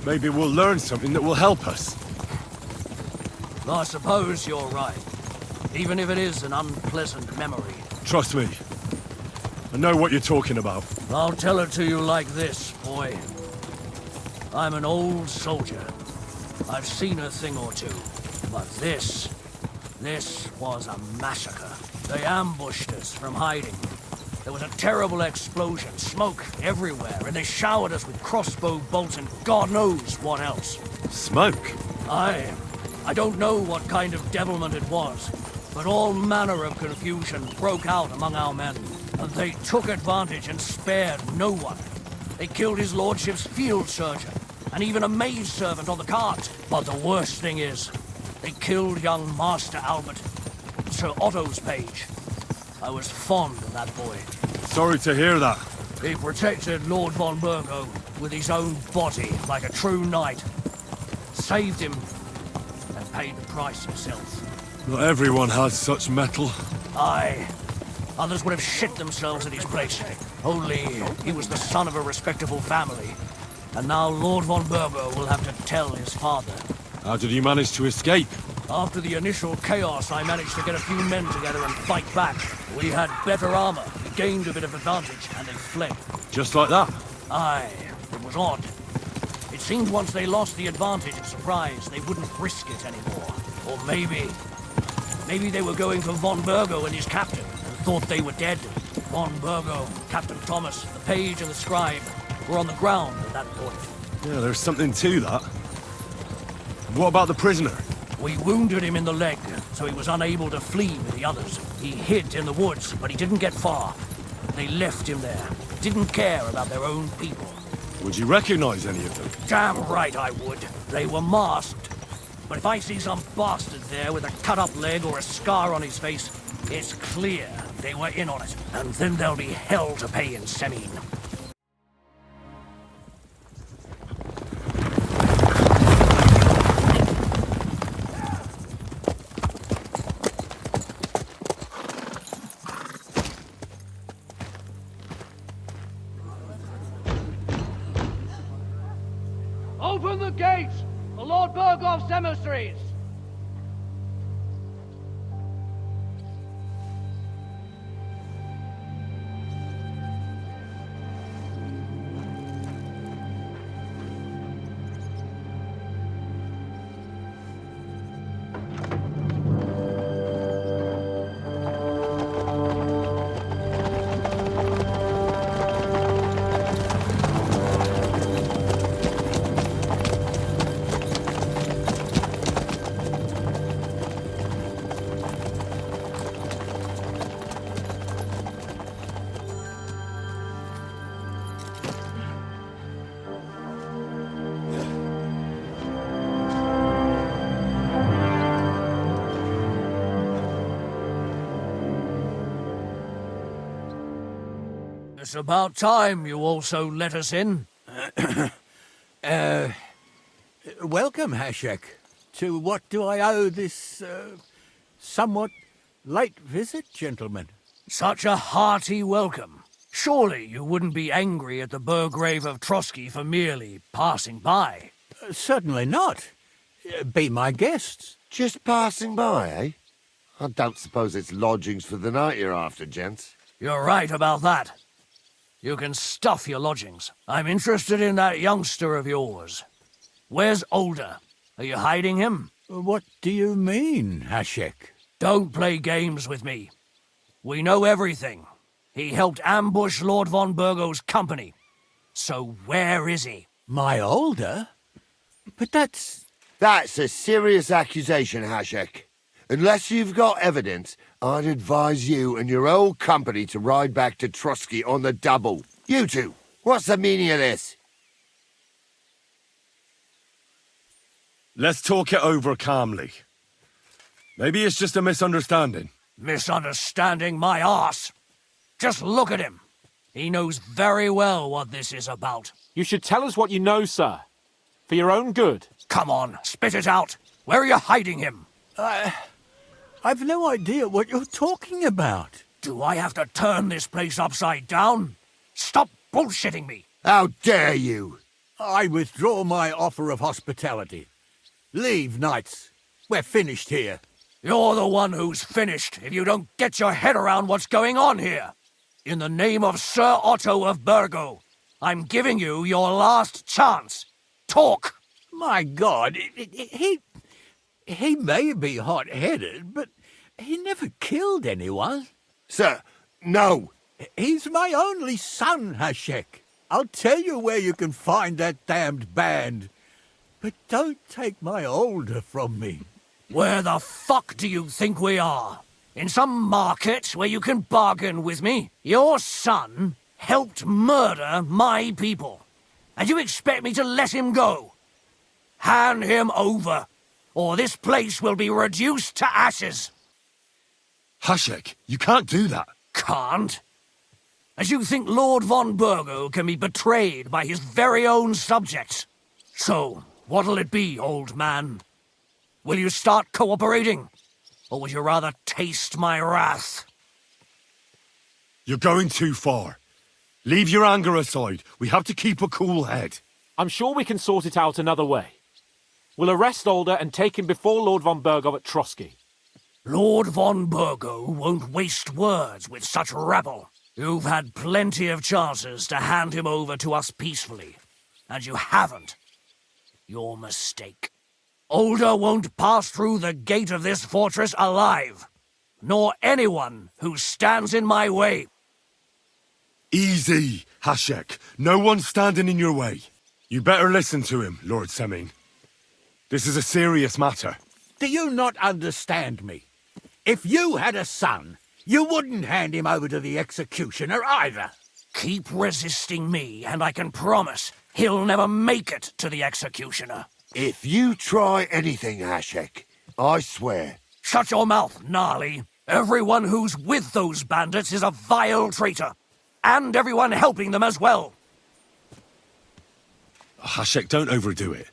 Speaker 4: maybe we'll learn something that will help us.
Speaker 7: I suppose you're right. even if it is an unpleasant memory.
Speaker 3: Trust me. I know what you're talking about.
Speaker 7: I'll tell it to you like this, boy. I'm an old soldier. I've seen a thing or two. But this was a massacre. They ambushed us from hiding. There was a terrible explosion, smoke everywhere, and they showered us with crossbow bolts and God knows what else.
Speaker 3: Smoke?
Speaker 7: I don't know what kind of devilment it was, but all manner of confusion broke out among our men, and they took advantage and spared no one. They killed his lordship's field surgeon, and even a maid servant on the cart. But the worst thing is, they killed young Master Albert, Sir Otto's page. I was fond of that boy.
Speaker 3: Sorry to hear that.
Speaker 7: He protected Lord von Burgo with his own body like a true knight. Saved him, and paid the price himself.
Speaker 3: Not everyone has such metal.
Speaker 7: Aye. Others would have shit themselves at his place. Only he was the son of a respectable family. And now Lord von Burgo will have to tell his father.
Speaker 3: How did you manage to escape?
Speaker 7: After the initial chaos, I managed to get a few men together and fight back. We had better armor, we gained a bit of advantage, and they fled.
Speaker 3: Just like that?
Speaker 7: Aye, it was odd. It seemed once they lost the advantage of surprise, they wouldn't risk it anymore. Or maybe they were going for von Burgo and his captain, and thought they were dead. Von Burgo, Captain Thomas, the page and the scribe were on the ground at that point.
Speaker 3: Yeah, there's something to that. What about the prisoner?
Speaker 7: We wounded him in the leg, so he was unable to flee with the others. He hid in the woods, but he didn't get far. They left him there. Didn't care about their own people.
Speaker 3: Would you recognize any of them?
Speaker 7: Damn right I would. They were masked. But if I see some bastard there with a cut-up leg or a scar on his face, it's clear they were in on it. And then there'll be hell to pay in Semine.
Speaker 14: Open the gates for Lord Burgov's emissaries!
Speaker 7: It's about time you also let us in.
Speaker 9: Welcome, Hashek. To what do I owe this, somewhat late visit, gentlemen?
Speaker 7: Such a hearty welcome. Surely you wouldn't be angry at the Burgrave of Trotsky for merely passing by.
Speaker 9: Certainly not. Be my guests.
Speaker 15: Just passing by, eh? I don't suppose it's lodgings for the night you're after, gents.
Speaker 7: You're right about that. You can stuff your lodgings. I'm interested in that youngster of yours. Where's Older? Are you hiding him?
Speaker 9: What do you mean, Hashek?
Speaker 7: Don't play games with me. We know everything. He helped ambush Lord von Burgo's company. So where is he?
Speaker 9: My Older? But that's...
Speaker 15: That's a serious accusation, Hashek. Unless you've got evidence, I'd advise you and your old company to ride back to Trotsky on the double. You two, what's the meaning of this?
Speaker 3: Let's talk it over calmly. Maybe it's just a misunderstanding.
Speaker 7: Misunderstanding my arse. Just look at him. He knows very well what this is about.
Speaker 1: You should tell us what you know, sir. For your own good.
Speaker 7: Come on, spit it out. Where are you hiding him?
Speaker 9: I've no idea what you're talking about.
Speaker 7: Do I have to turn this place upside down? Stop bullshitting me.
Speaker 15: How dare you?
Speaker 9: I withdraw my offer of hospitality. Leave, knights. We're finished here.
Speaker 7: You're the one who's finished if you don't get your head around what's going on here. In the name of Sir Otto of Burgo, I'm giving you your last chance. Talk!
Speaker 9: My God, he may be hot-headed, but he never killed anyone.
Speaker 15: Sir, no.
Speaker 9: He's my only son, Hashek. I'll tell you where you can find that damned band. But don't take my older from me.
Speaker 7: Where the fuck do you think we are? In some market where you can bargain with me? Your son helped murder my people. And you expect me to let him go? Hand him over, or this place will be reduced to ashes.
Speaker 3: Hashek, you can't do that.
Speaker 7: Can't? As you think Lord von Burgo can be betrayed by his very own subjects. So, what'll it be, old man? Will you start cooperating? Or would you rather taste my wrath?
Speaker 3: You're going too far. Leave your anger aside. We have to keep a cool head.
Speaker 1: I'm sure we can sort it out another way. We'll arrest Older and take him before Lord von Burgo at Trotsky.
Speaker 7: Lord von Burgo won't waste words with such rabble. You've had plenty of chances to hand him over to us peacefully, and you haven't. Your mistake. Older won't pass through the gate of this fortress alive, nor anyone who stands in my way.
Speaker 3: Easy, Hashek. No one's standing in your way. You better listen to him, Lord Seming. This is a serious matter.
Speaker 9: Do you not understand me? If you had a son, you wouldn't hand him over to the executioner either.
Speaker 7: Keep resisting me, and I can promise he'll never make it to the executioner.
Speaker 15: If you try anything, Hashek, I swear.
Speaker 7: Shut your mouth, Gnarly. Everyone who's with those bandits is a vile traitor. And everyone helping them as well.
Speaker 3: Hashek, don't overdo it.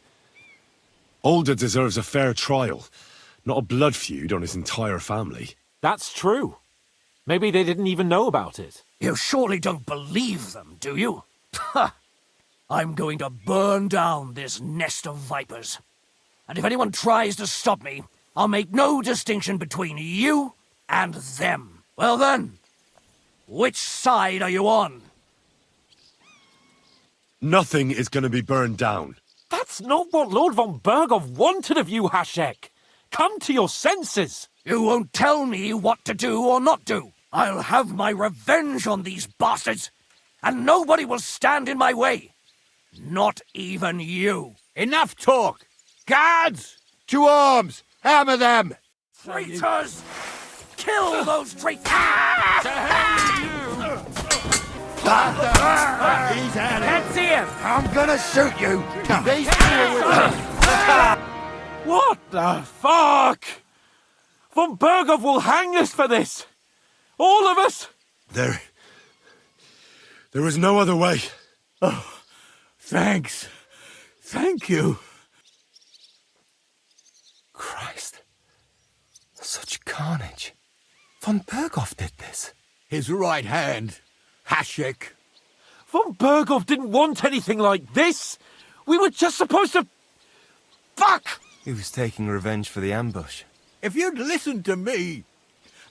Speaker 3: Older deserves a fair trial, not a blood feud on his entire family.
Speaker 1: That's true. Maybe they didn't even know about it.
Speaker 7: You surely don't believe them, do you? Ha! I'm going to burn down this nest of vipers. And if anyone tries to stop me, I'll make no distinction between you and them. Well then, which side are you on?
Speaker 3: Nothing is going to be burned down.
Speaker 1: That's not what Lord von Burgov wanted of you, Hashek. Come to your senses.
Speaker 7: You won't tell me what to do or not do. I'll have my revenge on these bastards, and nobody will stand in my way. Not even you.
Speaker 9: Enough talk! Guards!
Speaker 15: To arms! Hammer them!
Speaker 7: Traitors! Kill those traitors!
Speaker 15: He's at it!
Speaker 1: Can't see him!
Speaker 15: I'm gonna shoot you! These two with us!
Speaker 1: What the fuck? Von Burgov will hang us for this! All of us!
Speaker 3: There is no other way.
Speaker 9: Oh, thanks. Thank you.
Speaker 16: Christ. Such carnage. Von Burgov did this.
Speaker 9: His right hand, Hashek.
Speaker 1: Von Burgov didn't want anything like this! We were just supposed to... Fuck!
Speaker 16: He was taking revenge for the ambush.
Speaker 9: If you'd listened to me,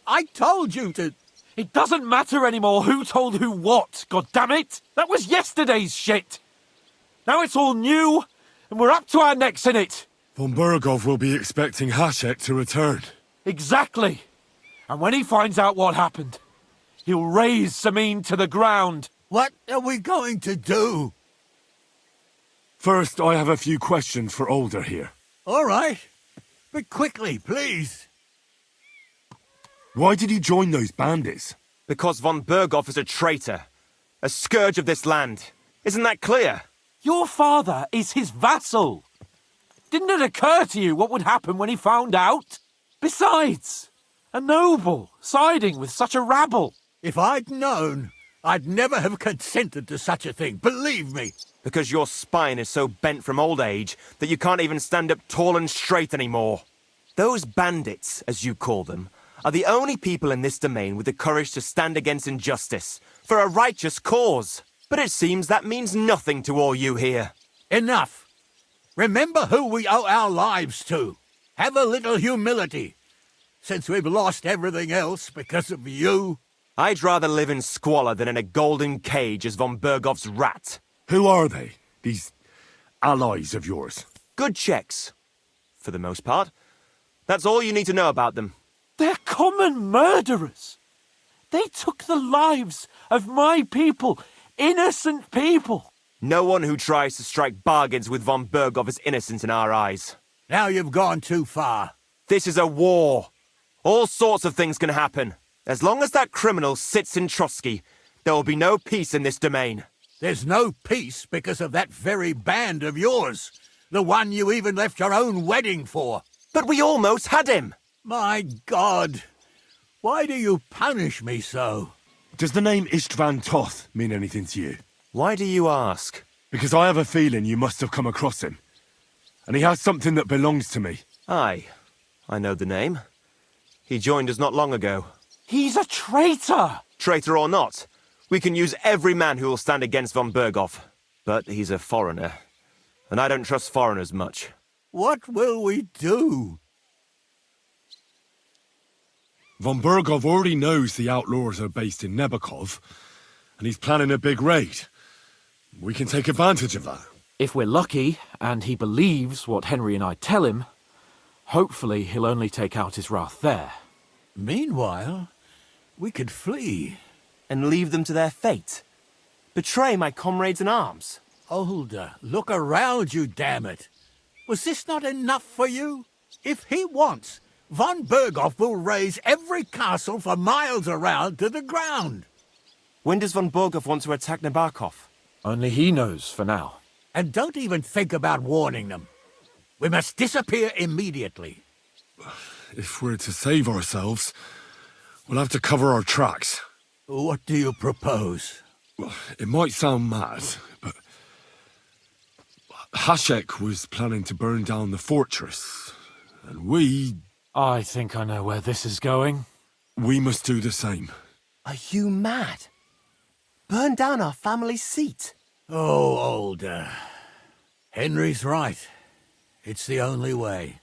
Speaker 9: I told you to...
Speaker 1: It doesn't matter anymore who told who what, goddammit! That was yesterday's shit! Now it's all new, and we're up to our necks in it!
Speaker 3: Von Burgov will be expecting Hashek to return.
Speaker 1: Exactly! And when he finds out what happened, he'll raise Samin to the ground.
Speaker 9: What are we going to do?
Speaker 3: First, I have a few questions for Older here.
Speaker 9: All right. But quickly, please.
Speaker 3: Why did you join those bandits?
Speaker 16: Because von Burgov is a traitor. A scourge of this land. Isn't that clear?
Speaker 1: Your father is his vassal. Didn't it occur to you what would happen when he found out? Besides, a noble siding with such a rabble.
Speaker 9: If I'd known, I'd never have consented to such a thing, believe me.
Speaker 16: Because your spine is so bent from old age that you can't even stand up tall and straight anymore. Those bandits, as you call them, are the only people in this domain with the courage to stand against injustice, for a righteous cause. But it seems that means nothing to all you here.
Speaker 9: Enough. Remember who we owe our lives to. Have a little humility. since we've lost everything else because of you?
Speaker 16: I'd rather live in squalor than in a golden cage as von Bergov's rat.
Speaker 4: Who are they, these allies of yours?
Speaker 16: Good checks, for the most part. That's all you need to know about them.
Speaker 1: They're common murderers. They took the lives of my people, innocent people.
Speaker 16: No one who tries to strike bargains with von Bergov is innocent in our eyes.
Speaker 9: Now you've gone too far.
Speaker 16: This is a war. All sorts of things can happen. As long as that criminal sits in Trotsky, there will be no peace in this domain.
Speaker 9: There's no peace because of that very band of yours. The one you even left your own wedding for.
Speaker 16: But we almost had him.
Speaker 9: My God. Why do you punish me so?
Speaker 4: Does the name Istvan Toth mean anything to you?
Speaker 16: Why do you ask?
Speaker 4: Because I have a feeling you must have come across him. And he has something that belongs to me.
Speaker 16: Aye, I know the name. He joined us not long ago.
Speaker 1: He's a traitor!
Speaker 16: Traitor or not, we can use every man who will stand against von Bergov. But he's a foreigner, and I don't trust foreigners much.
Speaker 9: What will we do?
Speaker 4: Von Bergov already knows the outlaws are based in Nebakov, and he's planning a big raid. We can take advantage of that.
Speaker 1: If we're lucky, and he believes what Henry and I tell him, hopefully he'll only take out his wrath there.
Speaker 9: Meanwhile, we could flee.
Speaker 16: And leave them to their fate? Betray my comrades in arms?
Speaker 9: Older, look around you, damn it. Was this not enough for you? If he wants, von Bergov will raise every castle for miles around to the ground.
Speaker 16: When does von Bergov want to attack Nabokov?
Speaker 1: Only he knows for now.
Speaker 9: And don't even think about warning them. We must disappear immediately.
Speaker 4: If we're to save ourselves, we'll have to cover our tracks.
Speaker 9: What do you propose?
Speaker 4: Well, it might sound mad, but Hasek was planning to burn down the fortress, and
Speaker 1: I think I know where this is going.
Speaker 4: We must do the same.
Speaker 16: Are you mad? Burn down our family seat?
Speaker 9: Oh, Older. Henry's right. It's the only way.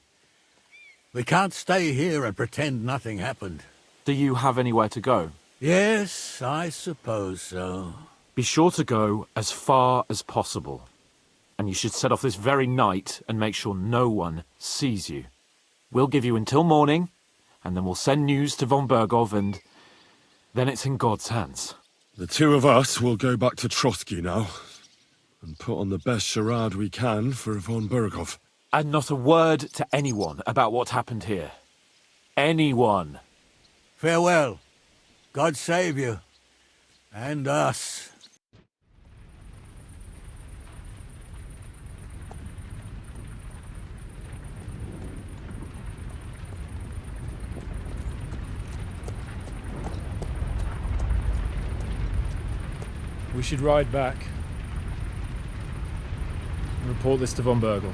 Speaker 9: We can't stay here and pretend nothing happened.
Speaker 1: Do you have anywhere to go?
Speaker 9: Yes, I suppose so.
Speaker 1: Be sure to go as far as possible. And you should set off this very night and make sure no one sees you. We'll give you until morning, and then we'll send news to von Bergov, and then it's in God's hands.
Speaker 4: The two of us will go back to Trotsky now, and put on the best charade we can for von Bergov.
Speaker 1: And not a word to anyone about what happened here. Anyone.
Speaker 9: Farewell. God save you. And us.
Speaker 17: We should ride back and report this to von Bergov.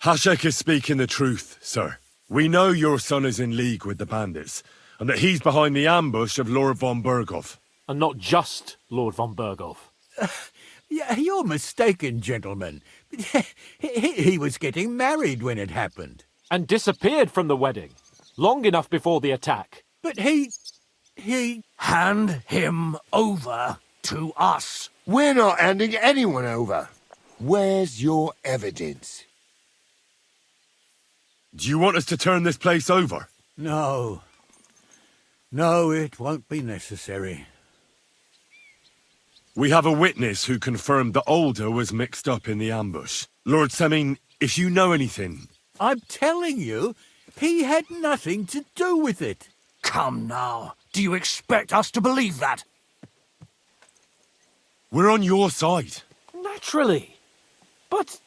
Speaker 4: Hasek is speaking the truth, sir. We know your son is in league with the bandits, and that he's behind the ambush of Lord von Bergov.
Speaker 1: And not just Lord von Bergov.
Speaker 9: Yeah, you're mistaken, gentlemen. He was getting married when it happened.
Speaker 1: And disappeared from the wedding, long enough before the attack.
Speaker 9: But he...
Speaker 7: Hand him over to us.
Speaker 15: We're not handing anyone over. Where's your evidence?
Speaker 4: Do you want us to turn this place over?
Speaker 9: No. No, it won't be necessary.
Speaker 4: We have a witness who confirmed that Older was mixed up in the ambush. Lord Semin, if you know anything...
Speaker 9: I'm telling you, he had nothing to do with it.
Speaker 7: Come now. Do you expect us to believe that?
Speaker 4: We're on your side.
Speaker 1: Naturally. But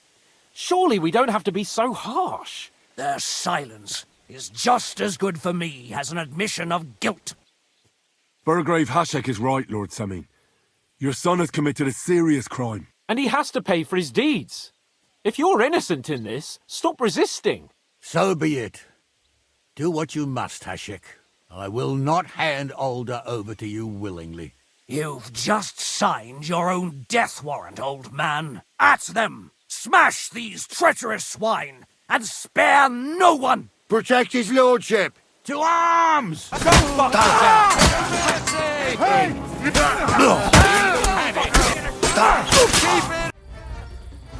Speaker 1: surely we don't have to be so harsh.
Speaker 7: Their silence is just as good for me as an admission of guilt.
Speaker 4: Burgrave Hasek is right, Lord Semin. Your son has committed a serious crime.
Speaker 1: And he has to pay for his deeds. If you're innocent in this, stop resisting.
Speaker 9: So be it. Do what you must, Hashik. I will not hand Alder over to you willingly.
Speaker 7: You've just signed your own death warrant, old man. At them! Smash these treacherous swine, and spare no one!
Speaker 15: Protect his lordship!
Speaker 9: To arms!
Speaker 7: Go fuck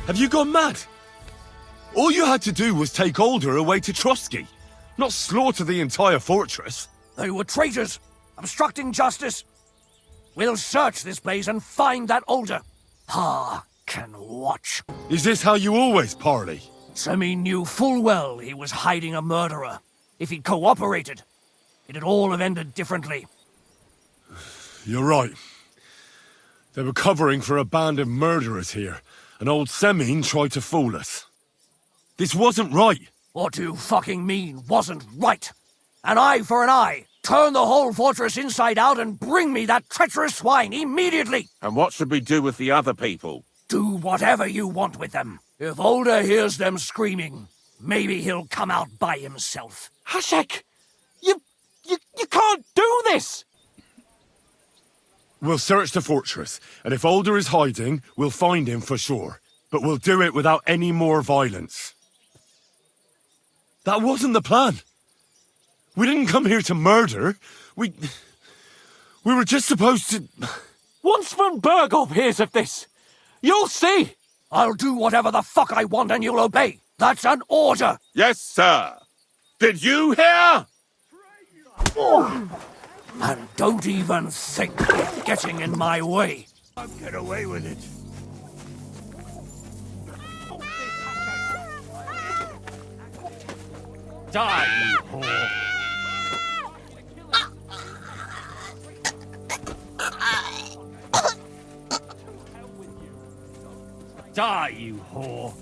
Speaker 3: Have you gone mad? All you had to do was take Alder away to Trotsky, not slaughter the entire fortress.
Speaker 7: They were traitors, obstructing justice. We'll search this place and find that Alder. Can watch.
Speaker 3: Is this how you always parley?
Speaker 7: Semi knew full well he was hiding a murderer. If he'd cooperated, it'd all have ended differently.
Speaker 3: You're right. They were covering for a band of murderers here, and old Semin tried to fool us. This wasn't right.
Speaker 7: What do you fucking mean, wasn't right? An eye for an eye. Turn the whole fortress inside out and bring me that treacherous swine immediately!
Speaker 5: And what should we do with the other people?
Speaker 7: Do whatever you want with them. If Alder hears them screaming, maybe he'll come out by himself.
Speaker 1: Hashek! You can't do this!
Speaker 3: We'll search the fortress, and if Alder is hiding, we'll find him for sure. But we'll do it without any more violence. That wasn't the plan. We didn't come here to murder. We were just supposed to...
Speaker 1: Once von Berghoff hears of this, you'll see!
Speaker 7: I'll do whatever the fuck I want and you'll obey. That's an order!
Speaker 5: Yes, sir. Did you hear?
Speaker 7: And don't even think of getting in my way.
Speaker 9: I'll get away with it. Die, you whore! Die, you whore!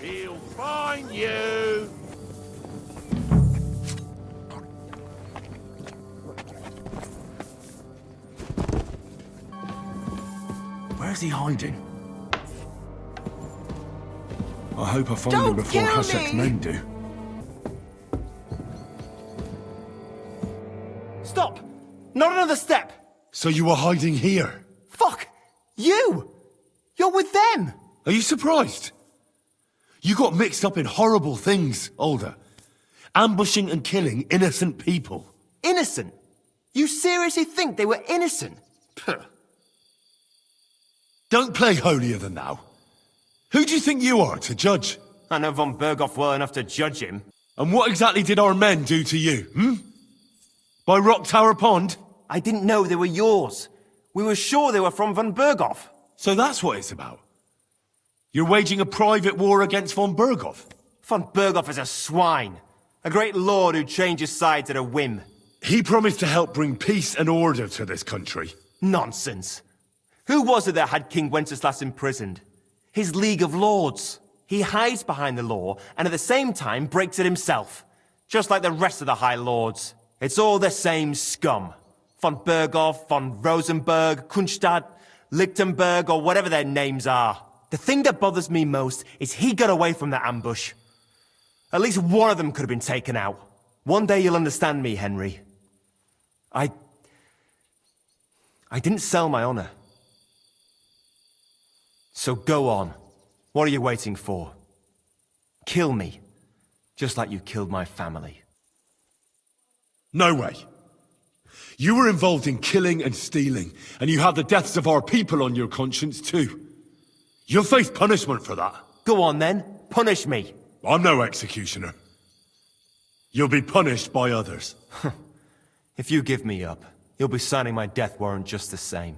Speaker 5: We'll find you!
Speaker 3: Where's he hiding? I hope I find him before Hashek's men do.
Speaker 6: Stop! Not another step!
Speaker 3: So you were hiding here?
Speaker 6: Fuck! You! You're with them!
Speaker 3: Are you surprised? You got mixed up in horrible things, Alder. Ambushing and killing innocent people.
Speaker 6: Innocent? You seriously think they were innocent? Puh.
Speaker 3: Don't play holier than thou. Who do you think you are to judge?
Speaker 16: I know von Berghoff well enough to judge him.
Speaker 3: And what exactly did our men do to you, By Rock Tower Pond?
Speaker 16: I didn't know they were yours. We were sure they were from von Berghoff.
Speaker 3: So that's what it's about. You're waging a private war against von Berghoff?
Speaker 16: Von Berghoff is a swine. A great lord who changes sides at a whim.
Speaker 3: He promised to help bring peace and order to this country.
Speaker 16: Nonsense. Who was it that had King Wenceslas imprisoned? His League of Lords. He hides behind the law, and at the same time breaks it himself. Just like the rest of the High Lords. It's all the same scum. Von Berghoff, von Rosenberg, Kunstadt, Lichtenberg, or whatever their names are. The thing that bothers me most is he got away from the ambush. At least one of them could have been taken out. One day you'll understand me, Henry. I didn't sell my honor. So go on. What are you waiting for? Kill me. Just like you killed my family.
Speaker 3: No way. You were involved in killing and stealing, and you have the deaths of our people on your conscience too. You'll face punishment for that.
Speaker 16: Go on then. Punish me.
Speaker 3: I'm no executioner. You'll be punished by others.
Speaker 16: If you give me up, you'll be signing my death warrant just the same.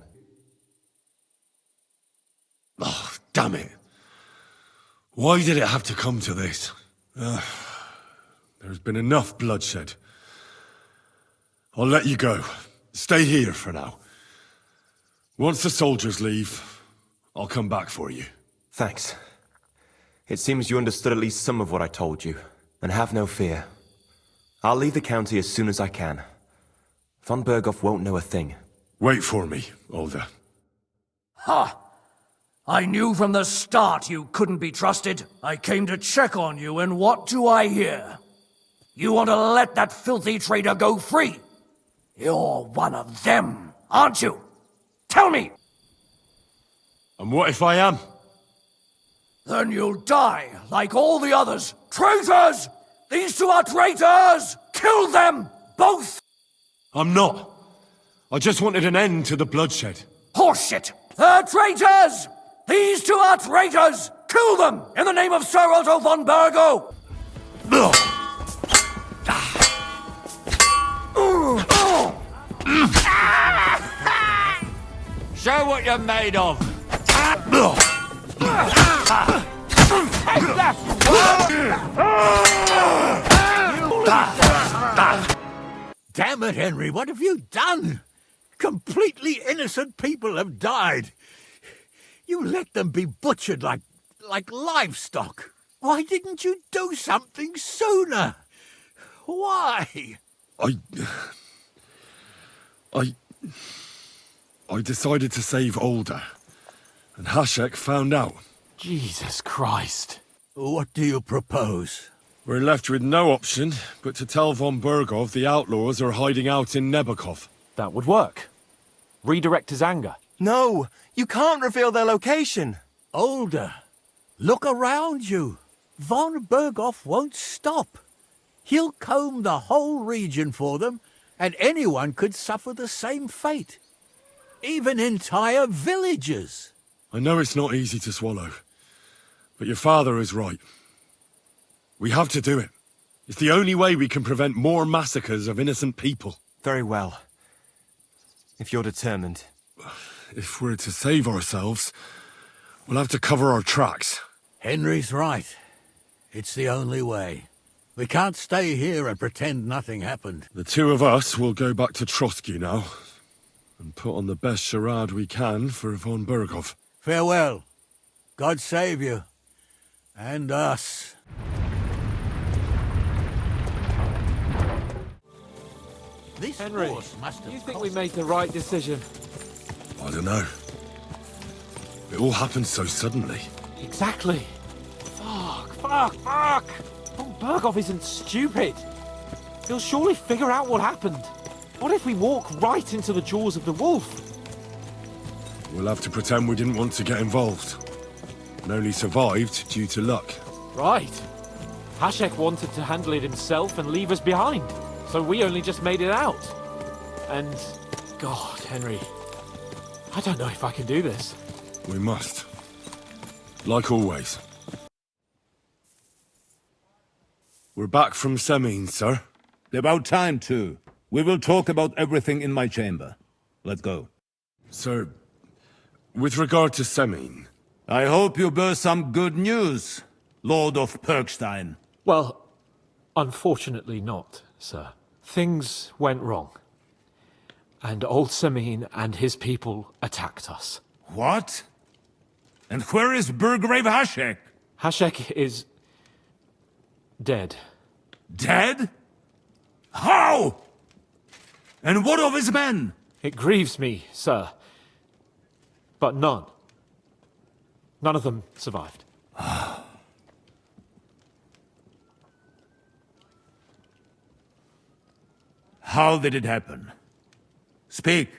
Speaker 3: Oh, damn it. Why did it have to come to this? There's been enough bloodshed. I'll let you go. Stay here for now. Once the soldiers leave, I'll come back for you.
Speaker 16: Thanks. It seems you understood at least some of what I told you. And have no fear. I'll leave the county as soon as I can. Von Berghoff won't know a thing.
Speaker 3: Wait for me, Older.
Speaker 7: Ha! I knew from the start you couldn't be trusted. I came to check on you, and what do I hear? You want to let that filthy traitor go free? You're one of them, aren't you? Tell me!
Speaker 3: And what if I am?
Speaker 7: Then you'll die, like all the others. Traitors! These two are traitors! Kill them, both!
Speaker 3: I'm not. I just wanted an end to the bloodshed.
Speaker 7: Horseshit! They're traitors! These two are traitors! Kill them, in the name of Sir Otto von Bergo!
Speaker 9: Show what you're made of! Damn it, Henry, what have you done? Completely innocent people have died. You let them be butchered like livestock. Why didn't you do something sooner? Why?
Speaker 3: I decided to save Older, and Hashek found out.
Speaker 1: Jesus Christ.
Speaker 9: What do you propose?
Speaker 3: We're left with no option but to tell von Berghoff the outlaws are hiding out in Nebakov.
Speaker 1: That would work. Redirect his anger.
Speaker 16: No, you can't reveal their location.
Speaker 9: Older, look around you. Von Berghoff won't stop. He'll comb the whole region for them, and anyone could suffer the same fate. Even entire villages.
Speaker 3: I know it's not easy to swallow, but your father is right. We have to do it. It's the only way we can prevent more massacres of innocent people.
Speaker 16: Very well. If you're determined.
Speaker 3: If we're to save ourselves, we'll have to cover our tracks.
Speaker 9: Henry's right. It's the only way. We can't stay here and pretend nothing happened.
Speaker 3: The two of us will go back to Trotsky now, and put on the best charade we can for von Berghoff.
Speaker 9: Farewell. God save you. And us. This
Speaker 1: Henry,
Speaker 9: horse must have
Speaker 1: you think we made the right decision?
Speaker 3: I don't know. It all happened so suddenly.
Speaker 1: Exactly. Fuck! Von Berghoff isn't stupid. He'll surely figure out what happened. What if we walk right into the jaws of the wolf?
Speaker 3: We'll have to pretend we didn't want to get involved, and only survived due to luck.
Speaker 1: Right. Hashek wanted to handle it himself and leave us behind, so we only just made it out. And, God, Henry, I don't know if I can do this.
Speaker 3: We must. Like always. We're back from Semin, sir.
Speaker 5: About time, too. We will talk about everything in my chamber. Let's go.
Speaker 3: Sir, with regard to Semin...
Speaker 5: I hope you bear some good news, Lord of Perkstein.
Speaker 1: Well, unfortunately not, sir. Things went wrong. And old Semin and his people attacked us.
Speaker 5: What? And where is Burgrave Hashek?
Speaker 1: Hashek is... dead.
Speaker 5: Dead? How? And what of his men?
Speaker 1: It grieves me, sir. But none of them survived.
Speaker 5: How did it happen? Speak.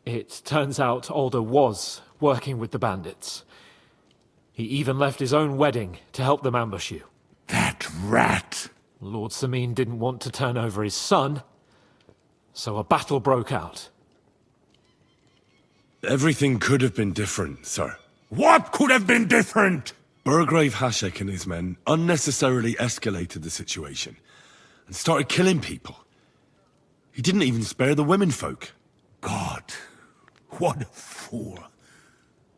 Speaker 1: It turns out Alder was working with the bandits. He even left his own wedding to help them ambush you.
Speaker 5: That rat!
Speaker 1: Lord Semin didn't want to turn over his son, so a battle broke out.
Speaker 3: Everything could have been different, sir.
Speaker 5: What could have been different?
Speaker 3: Burgrave Hashek and his men unnecessarily escalated the situation and started killing people. He didn't even spare the womenfolk.
Speaker 5: God, what a fool.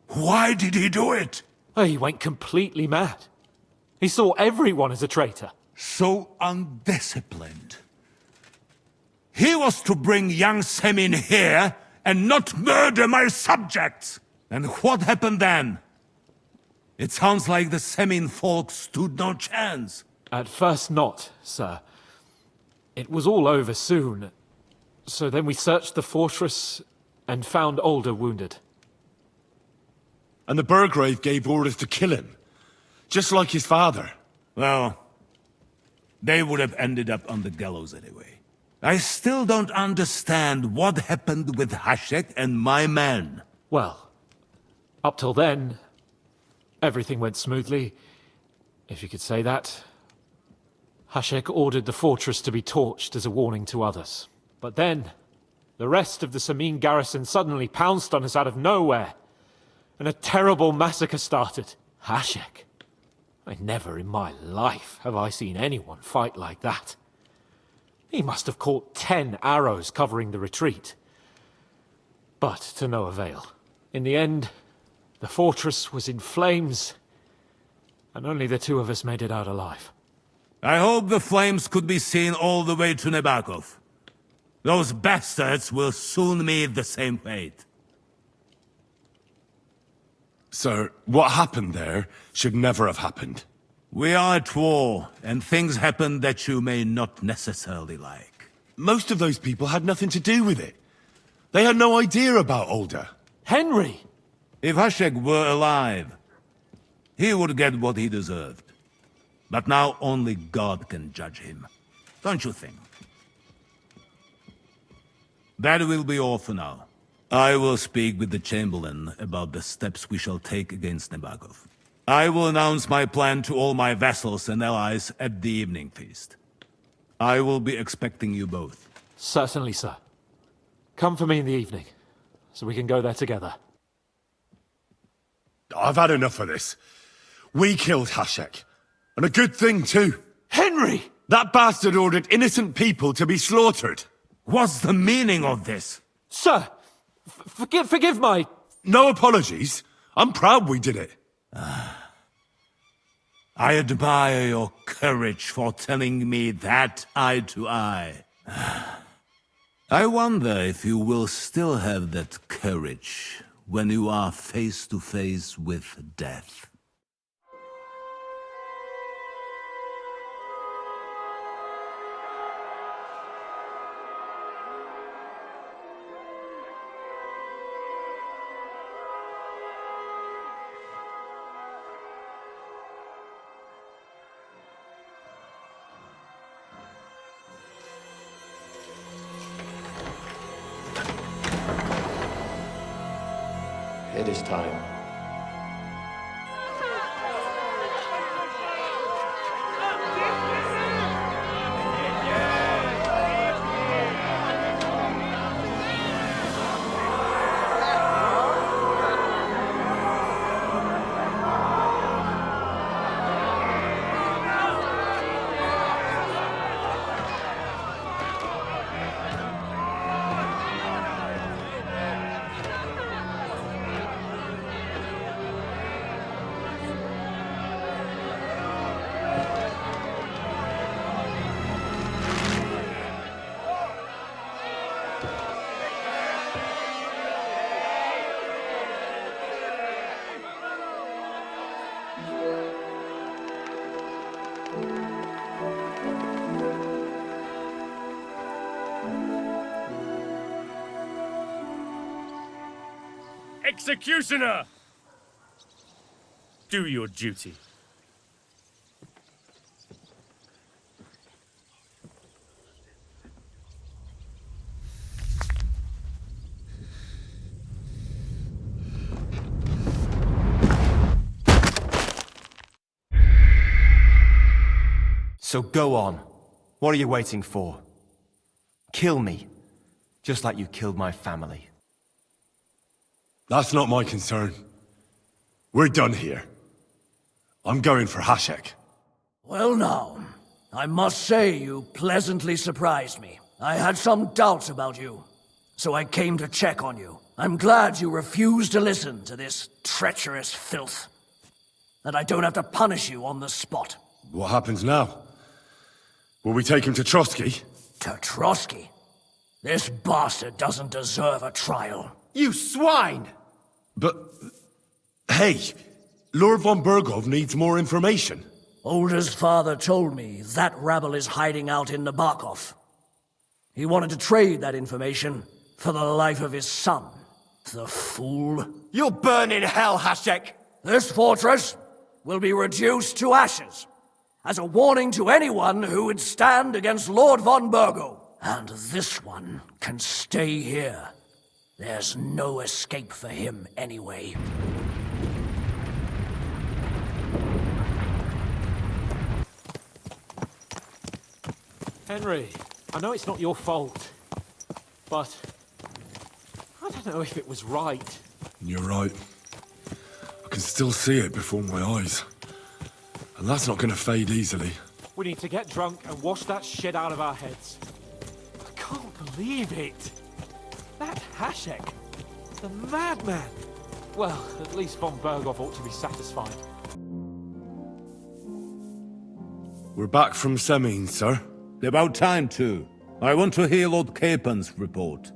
Speaker 5: Why did he do it?
Speaker 1: Oh, he went completely mad. He saw everyone as a traitor.
Speaker 5: So undisciplined. He was to bring young Semin here and not murder my subjects. And what happened then? It sounds like the Semin folk stood no chance.
Speaker 1: At first not, sir. It was all over soon. So then we searched the fortress and found Older wounded.
Speaker 3: And the Burgrave gave orders to kill him, just like his father.
Speaker 5: Well, they would have ended up on the gallows anyway. I still don't understand what happened with Hashek and my men.
Speaker 1: Well, up till then, everything went smoothly, if you could say that. Hashek ordered the fortress to be torched as a warning to others. But then, the rest of the Samin garrison suddenly pounced on us out of nowhere, and a terrible massacre started. Hashek. Never in my life have I seen anyone fight like that. He must have caught 10 arrows covering the retreat. But to no avail. In the end, the fortress was in flames, and only the two of us made it out alive.
Speaker 5: I hope the flames could be seen all the way to Nebakov. Those bastards will soon meet the same fate.
Speaker 3: Sir, what happened there should never have happened.
Speaker 5: We are at war, and things happen that you may not necessarily like.
Speaker 3: Most of those people had nothing to do with it. They had no idea about Older.
Speaker 1: Henry!
Speaker 5: If Hashek were alive, he would get what he deserved. But now only God can judge him. Don't you think? That will be all for now. I will speak with the Chamberlain about the steps we shall take against Nebakov. I will announce my plan to all my vassals and allies at the evening feast. I will be expecting you both.
Speaker 1: Certainly, sir. Come for me in the evening, so we can go there together.
Speaker 3: I've had enough of this. We killed Hashek. And a good thing, too.
Speaker 1: Henry!
Speaker 3: That bastard ordered innocent people to be slaughtered.
Speaker 5: What's the meaning of this?
Speaker 1: Sir! Forgive my...
Speaker 3: No apologies. I'm proud we did it.
Speaker 5: I admire your courage for telling me that eye to eye. I wonder if you will still have that courage when you are face to face with death.
Speaker 18: It is time.
Speaker 19: Executioner! Do your duty.
Speaker 16: So go on. What are you waiting for? Kill me, just like you killed my family.
Speaker 3: That's not my concern. We're done here. I'm going for Hashek.
Speaker 7: Well now, I must say you pleasantly surprised me. I had some doubts about you, so I came to check on you. I'm glad you refused to listen to this treacherous filth. That I don't have to punish you on the spot.
Speaker 3: What happens now? Will we take him to Trotsky?
Speaker 7: To Trotsky? This bastard doesn't deserve a trial.
Speaker 6: You swine!
Speaker 3: But... hey, Lord von Bergov needs more information.
Speaker 7: Older's father told me that rabble is hiding out in Nabokov. He wanted to trade that information for the life of his son. The fool.
Speaker 16: You'll burn in hell, Hashek!
Speaker 7: This fortress will be reduced to ashes, as a warning to anyone who would stand against Lord von Bergo. And this one can stay here. There's no escape for him anyway.
Speaker 1: Henry, I know it's not your fault, but I don't know if it was right.
Speaker 3: You're right. I can still see it before my eyes. And that's not gonna fade easily.
Speaker 1: We need to get drunk and wash that shit out of our heads. I can't believe it. That Hashek, the madman. Well, at least von Bergov ought to be satisfied.
Speaker 3: We're back from Semin, sir.
Speaker 5: About time, too. I want to hear Lord Capon's report.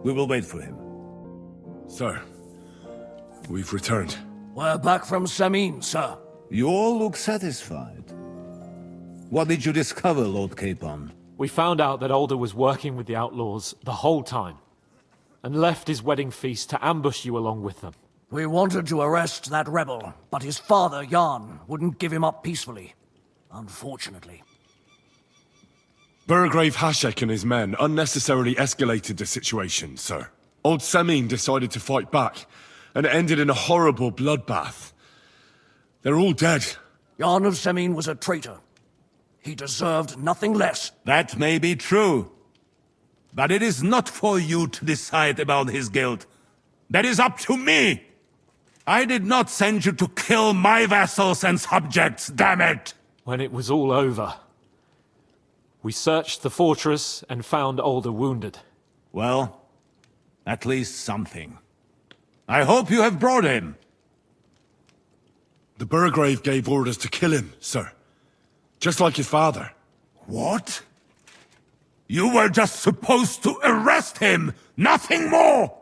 Speaker 5: We will wait for him.
Speaker 3: Sir, we've returned.
Speaker 7: We're back from Semin, sir.
Speaker 5: You all look satisfied. What did you discover, Lord Capon?
Speaker 1: We found out that Alder was working with the outlaws the whole time, and left his wedding feast to ambush you along with them.
Speaker 7: We wanted to arrest that rebel, but his father, Jan, wouldn't give him up peacefully. Unfortunately.
Speaker 3: Burgrave Hashek and his men unnecessarily escalated the situation, sir. Old Semin decided to fight back, and it ended in a horrible bloodbath. They're all dead.
Speaker 7: Jan of Semin was a traitor. He deserved nothing less.
Speaker 5: That may be true. But it is not for you to decide about his guilt. That is up to me! I did not send you to kill my vassals and subjects, damn it!
Speaker 1: When it was all over, we searched the fortress and found Alder wounded.
Speaker 5: Well, at least something. I hope you have brought him.
Speaker 3: The Burgrave gave orders to kill him, sir. Just like his father.
Speaker 5: What? You were just supposed to arrest him, nothing more!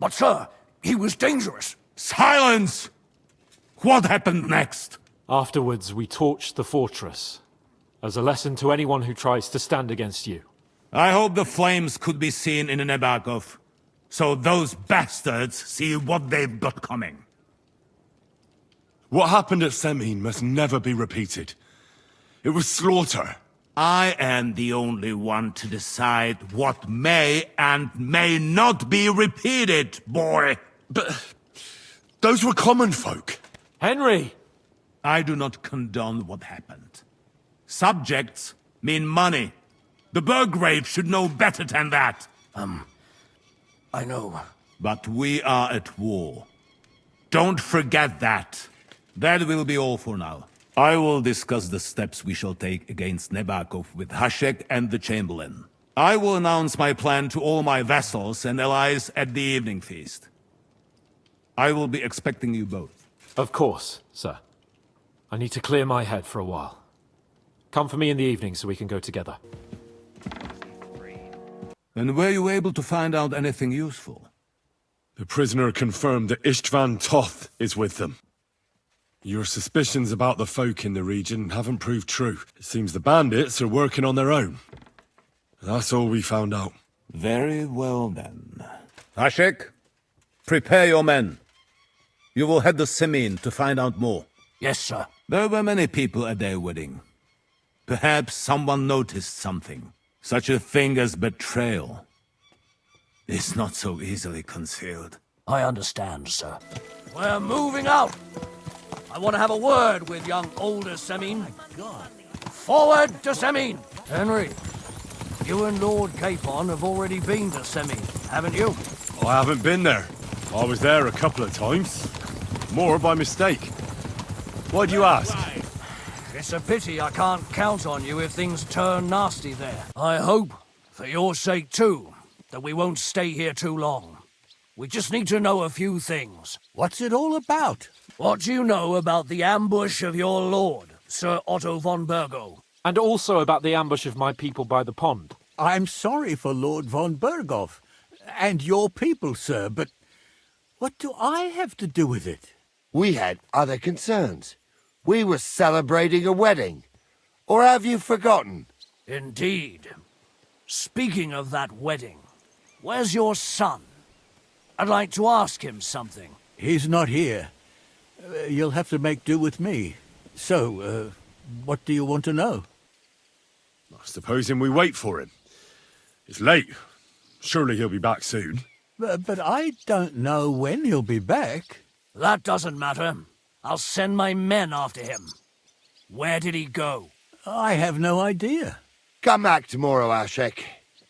Speaker 7: But sir, he was dangerous.
Speaker 5: Silence! What happened next?
Speaker 1: Afterwards, we torched the fortress, as a lesson to anyone who tries to stand against you.
Speaker 5: I hope the flames could be seen in Nebakov, so those bastards see what they've got coming.
Speaker 3: What happened at Semin must never be repeated. It was slaughter.
Speaker 5: I am the only one to decide what may and may not be repeated, boy.
Speaker 3: But those were common folk.
Speaker 1: Henry!
Speaker 5: I do not condone what happened. Subjects mean money. The Burgrave should know better than that.
Speaker 7: I know.
Speaker 5: But we are at war. Don't forget that. That will be all for now. I will discuss the steps we shall take against Nebakov with Hashek and the Chamberlain. I will announce my plan to all my vassals and allies at the evening feast. I will be expecting you both.
Speaker 1: Of course, sir. I need to clear my head for a while. Come for me in the evening so we can go together.
Speaker 5: And were you able to find out anything useful?
Speaker 3: The prisoner confirmed that Istvan Toth is with them. Your suspicions about the folk in the region haven't proved true. It seems the bandits are working on their own. That's all we found out.
Speaker 5: Very well then. Hashek, prepare your men. You will head to Semin to find out more.
Speaker 7: Yes, sir.
Speaker 5: There were many people at their wedding. Perhaps someone noticed something. Such a thing as betrayal is not so easily concealed.
Speaker 7: I understand, sir. We're moving out! I want to have a word with young older Semin. Forward to Semin! Henry, you and Lord Capon have already been to Semin, haven't you?
Speaker 3: I haven't been there. I was there a couple of times. More by mistake. Why do you ask?
Speaker 7: It's a pity I can't count on you if things turn nasty there. I hope, for your sake too, that we won't stay here too long. We just need to know a few things.
Speaker 9: What's it all about?
Speaker 7: What do you know about the ambush of your lord, Sir Otto von Bergo?
Speaker 1: And also about the ambush of my people by the pond.
Speaker 9: I'm sorry for Lord von Berghoff and your people, sir, but what do I have to do with it?
Speaker 15: We had other concerns. We were celebrating a wedding. Or have you forgotten?
Speaker 7: Indeed. Speaking of that wedding, where's your son? I'd like to ask him something.
Speaker 9: He's not here. You'll have to make do with me. So, what do you want to know?
Speaker 4: Supposing we wait for him. It's late. Surely he'll be back soon.
Speaker 9: But I don't know when he'll be back.
Speaker 7: That doesn't matter. I'll send my men after him. Where did he go?
Speaker 9: I have no idea.
Speaker 15: Come back tomorrow, Ashek.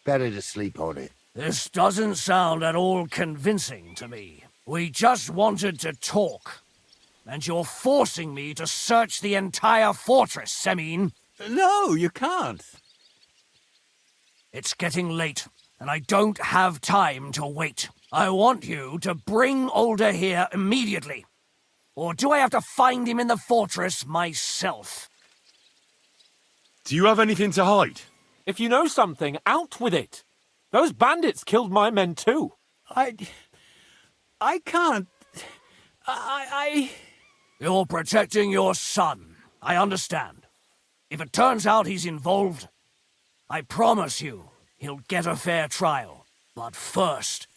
Speaker 15: Better to sleep on it.
Speaker 7: This doesn't sound at all convincing to me. We just wanted to talk. And you're forcing me to search the entire fortress, Semin.
Speaker 9: No, you can't.
Speaker 7: It's getting late, and I don't have time to wait. I want you to bring Older here immediately. Or do I have to find him in the fortress myself?
Speaker 4: Do you have anything to hide?
Speaker 1: If you know something, out with it. Those bandits killed my men too.
Speaker 9: I can't...
Speaker 7: You're protecting your son. I understand. If it turns out he's involved, I promise you he'll get a fair trial. But first,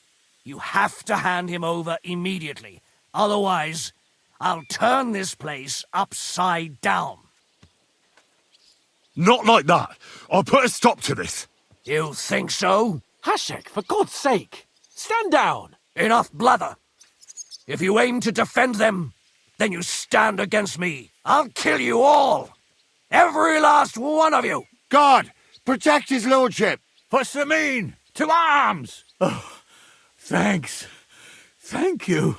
Speaker 7: you have to hand him over immediately. Otherwise, I'll turn this place upside down.
Speaker 4: Not like that. I'll put a stop to this.
Speaker 7: You think so?
Speaker 1: Hashek, for God's sake, stand down.
Speaker 7: Enough blather. If you aim to defend them, then you stand against me. I'll kill you all. Every last one of you.
Speaker 15: God, protect his lordship.
Speaker 9: For Semin, to arms! Oh, thanks. Thank you.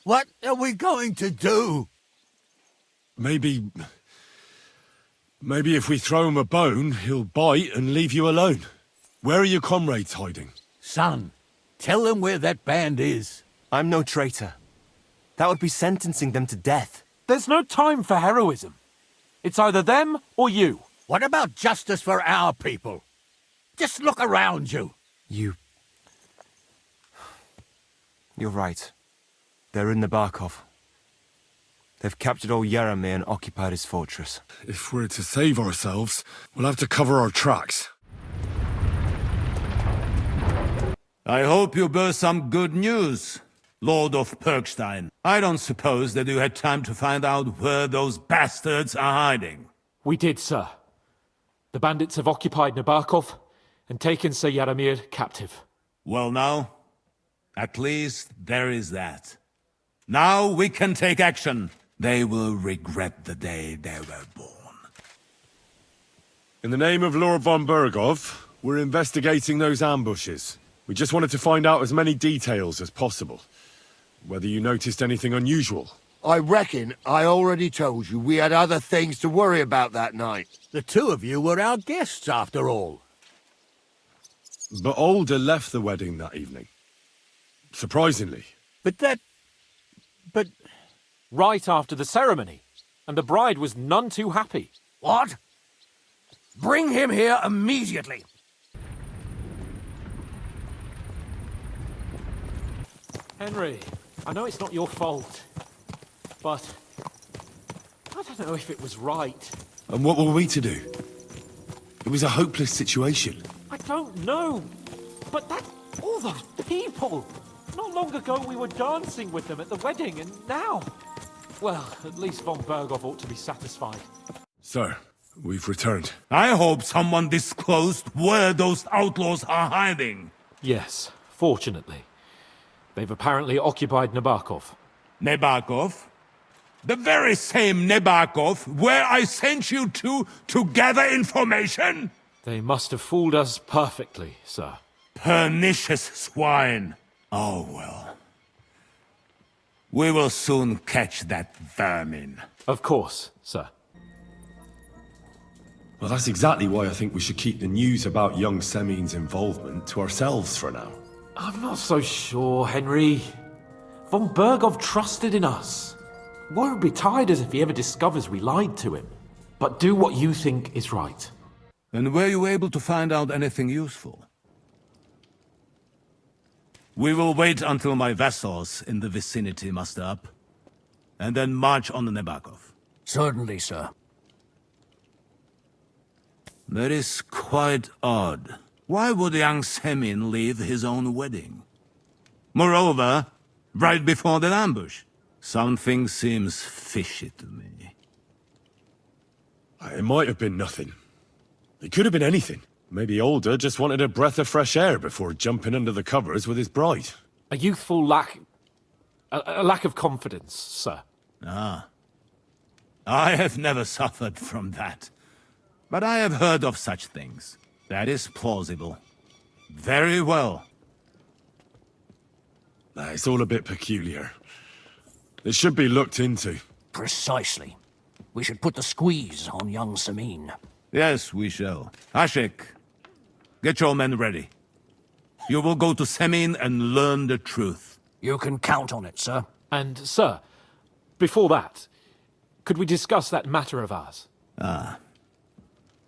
Speaker 9: What are we going to do?
Speaker 4: Maybe if we throw him a bone, he'll bite and leave you alone. Where are your comrades hiding?
Speaker 9: Son, tell them where that band is.
Speaker 16: I'm no traitor. That would be sentencing them to death.
Speaker 1: There's no time for heroism. It's either them or you.
Speaker 9: What about justice for our people? Just look around you.
Speaker 16: You're right. They're in Nabarkov. They've captured old Yaramir and occupied his fortress.
Speaker 4: If we're to save ourselves, we'll have to cover our tracks.
Speaker 5: I hope you bear some good news, Lord of Perkstein. I don't suppose that you had time to find out where those bastards are hiding.
Speaker 1: We did, sir. The bandits have occupied Nabarkov and taken Sir Yaramir captive.
Speaker 5: Well now, at least there is that. Now we can take action. They will regret the day they were born.
Speaker 4: In the name of Lord von Berghoff, we're investigating those ambushes. We just wanted to find out as many details as possible. Whether you noticed anything unusual.
Speaker 15: I reckon I already told you we had other things to worry about that night.
Speaker 9: The two of you were our guests, after all.
Speaker 4: But Older left the wedding that evening. Surprisingly.
Speaker 9: But...
Speaker 1: Right after the ceremony. And the bride was none too happy.
Speaker 7: What? Bring him here immediately.
Speaker 1: Henry, I know it's not your fault, but I don't know if it was right.
Speaker 4: And what were we to do? It was a hopeless situation.
Speaker 1: I don't know, but all those people. Not long ago we were dancing with them at the wedding, and now... Well, at least von Berghoff ought to be satisfied.
Speaker 4: Sir, we've returned.
Speaker 5: I hope someone disclosed where those outlaws are hiding.
Speaker 1: Yes, fortunately. They've apparently occupied Nabarkov.
Speaker 5: Nabarkov? The very same Nabarkov where I sent you to gather information?
Speaker 1: They must have fooled us perfectly, sir.
Speaker 5: Pernicious swine. Oh, well. We will soon catch that vermin.
Speaker 1: Of course, sir.
Speaker 4: Well, that's exactly why I think we should keep the news about young Semin's involvement to ourselves for now.
Speaker 1: I'm not so sure, Henry. Von Berghoff trusted in us. Won't be tired as if he ever discovers we lied to him. But do what you think is right.
Speaker 5: And were you able to find out anything useful? We will wait until my vessels in the vicinity muster up, and then march on the Nebakov.
Speaker 7: Certainly, sir.
Speaker 5: That is quite odd. Why would young Semin leave his own wedding? Moreover, right before the ambush, something seems fishy to me.
Speaker 3: It might have been nothing. It could have been anything. Maybe Older just wanted a breath of fresh air before jumping under the covers with his bride.
Speaker 1: A youthful lack... a lack of confidence, sir.
Speaker 5: Ah. I have never suffered from that. But I have heard of such things. That is plausible. Very well.
Speaker 3: It's all a bit peculiar. It should be looked into.
Speaker 7: Precisely. We should put the squeeze on young Semin.
Speaker 5: Yes, we shall. Ashik, get your men ready. You will go to Semin and learn the truth.
Speaker 7: You can count on it, sir.
Speaker 1: And, sir, before that, could we discuss that matter of ours?
Speaker 5: Ah.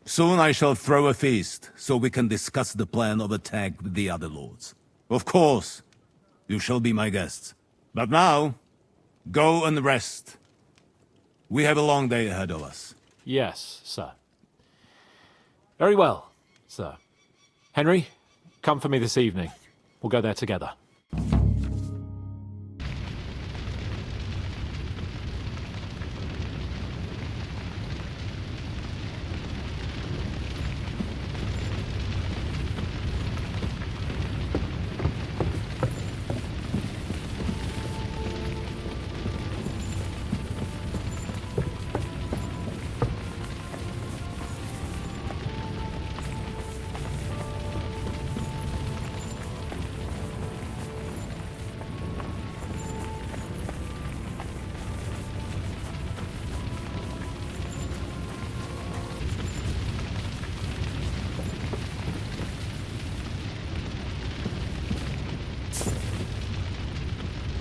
Speaker 5: Soon I shall throw a feast, so we can discuss the plan of attack with the other lords. Of course, you shall be my guests. But now, go and rest. We have a long day ahead of us.
Speaker 1: Yes, sir. Very well, sir. Henry, come for me this evening. We'll go there together.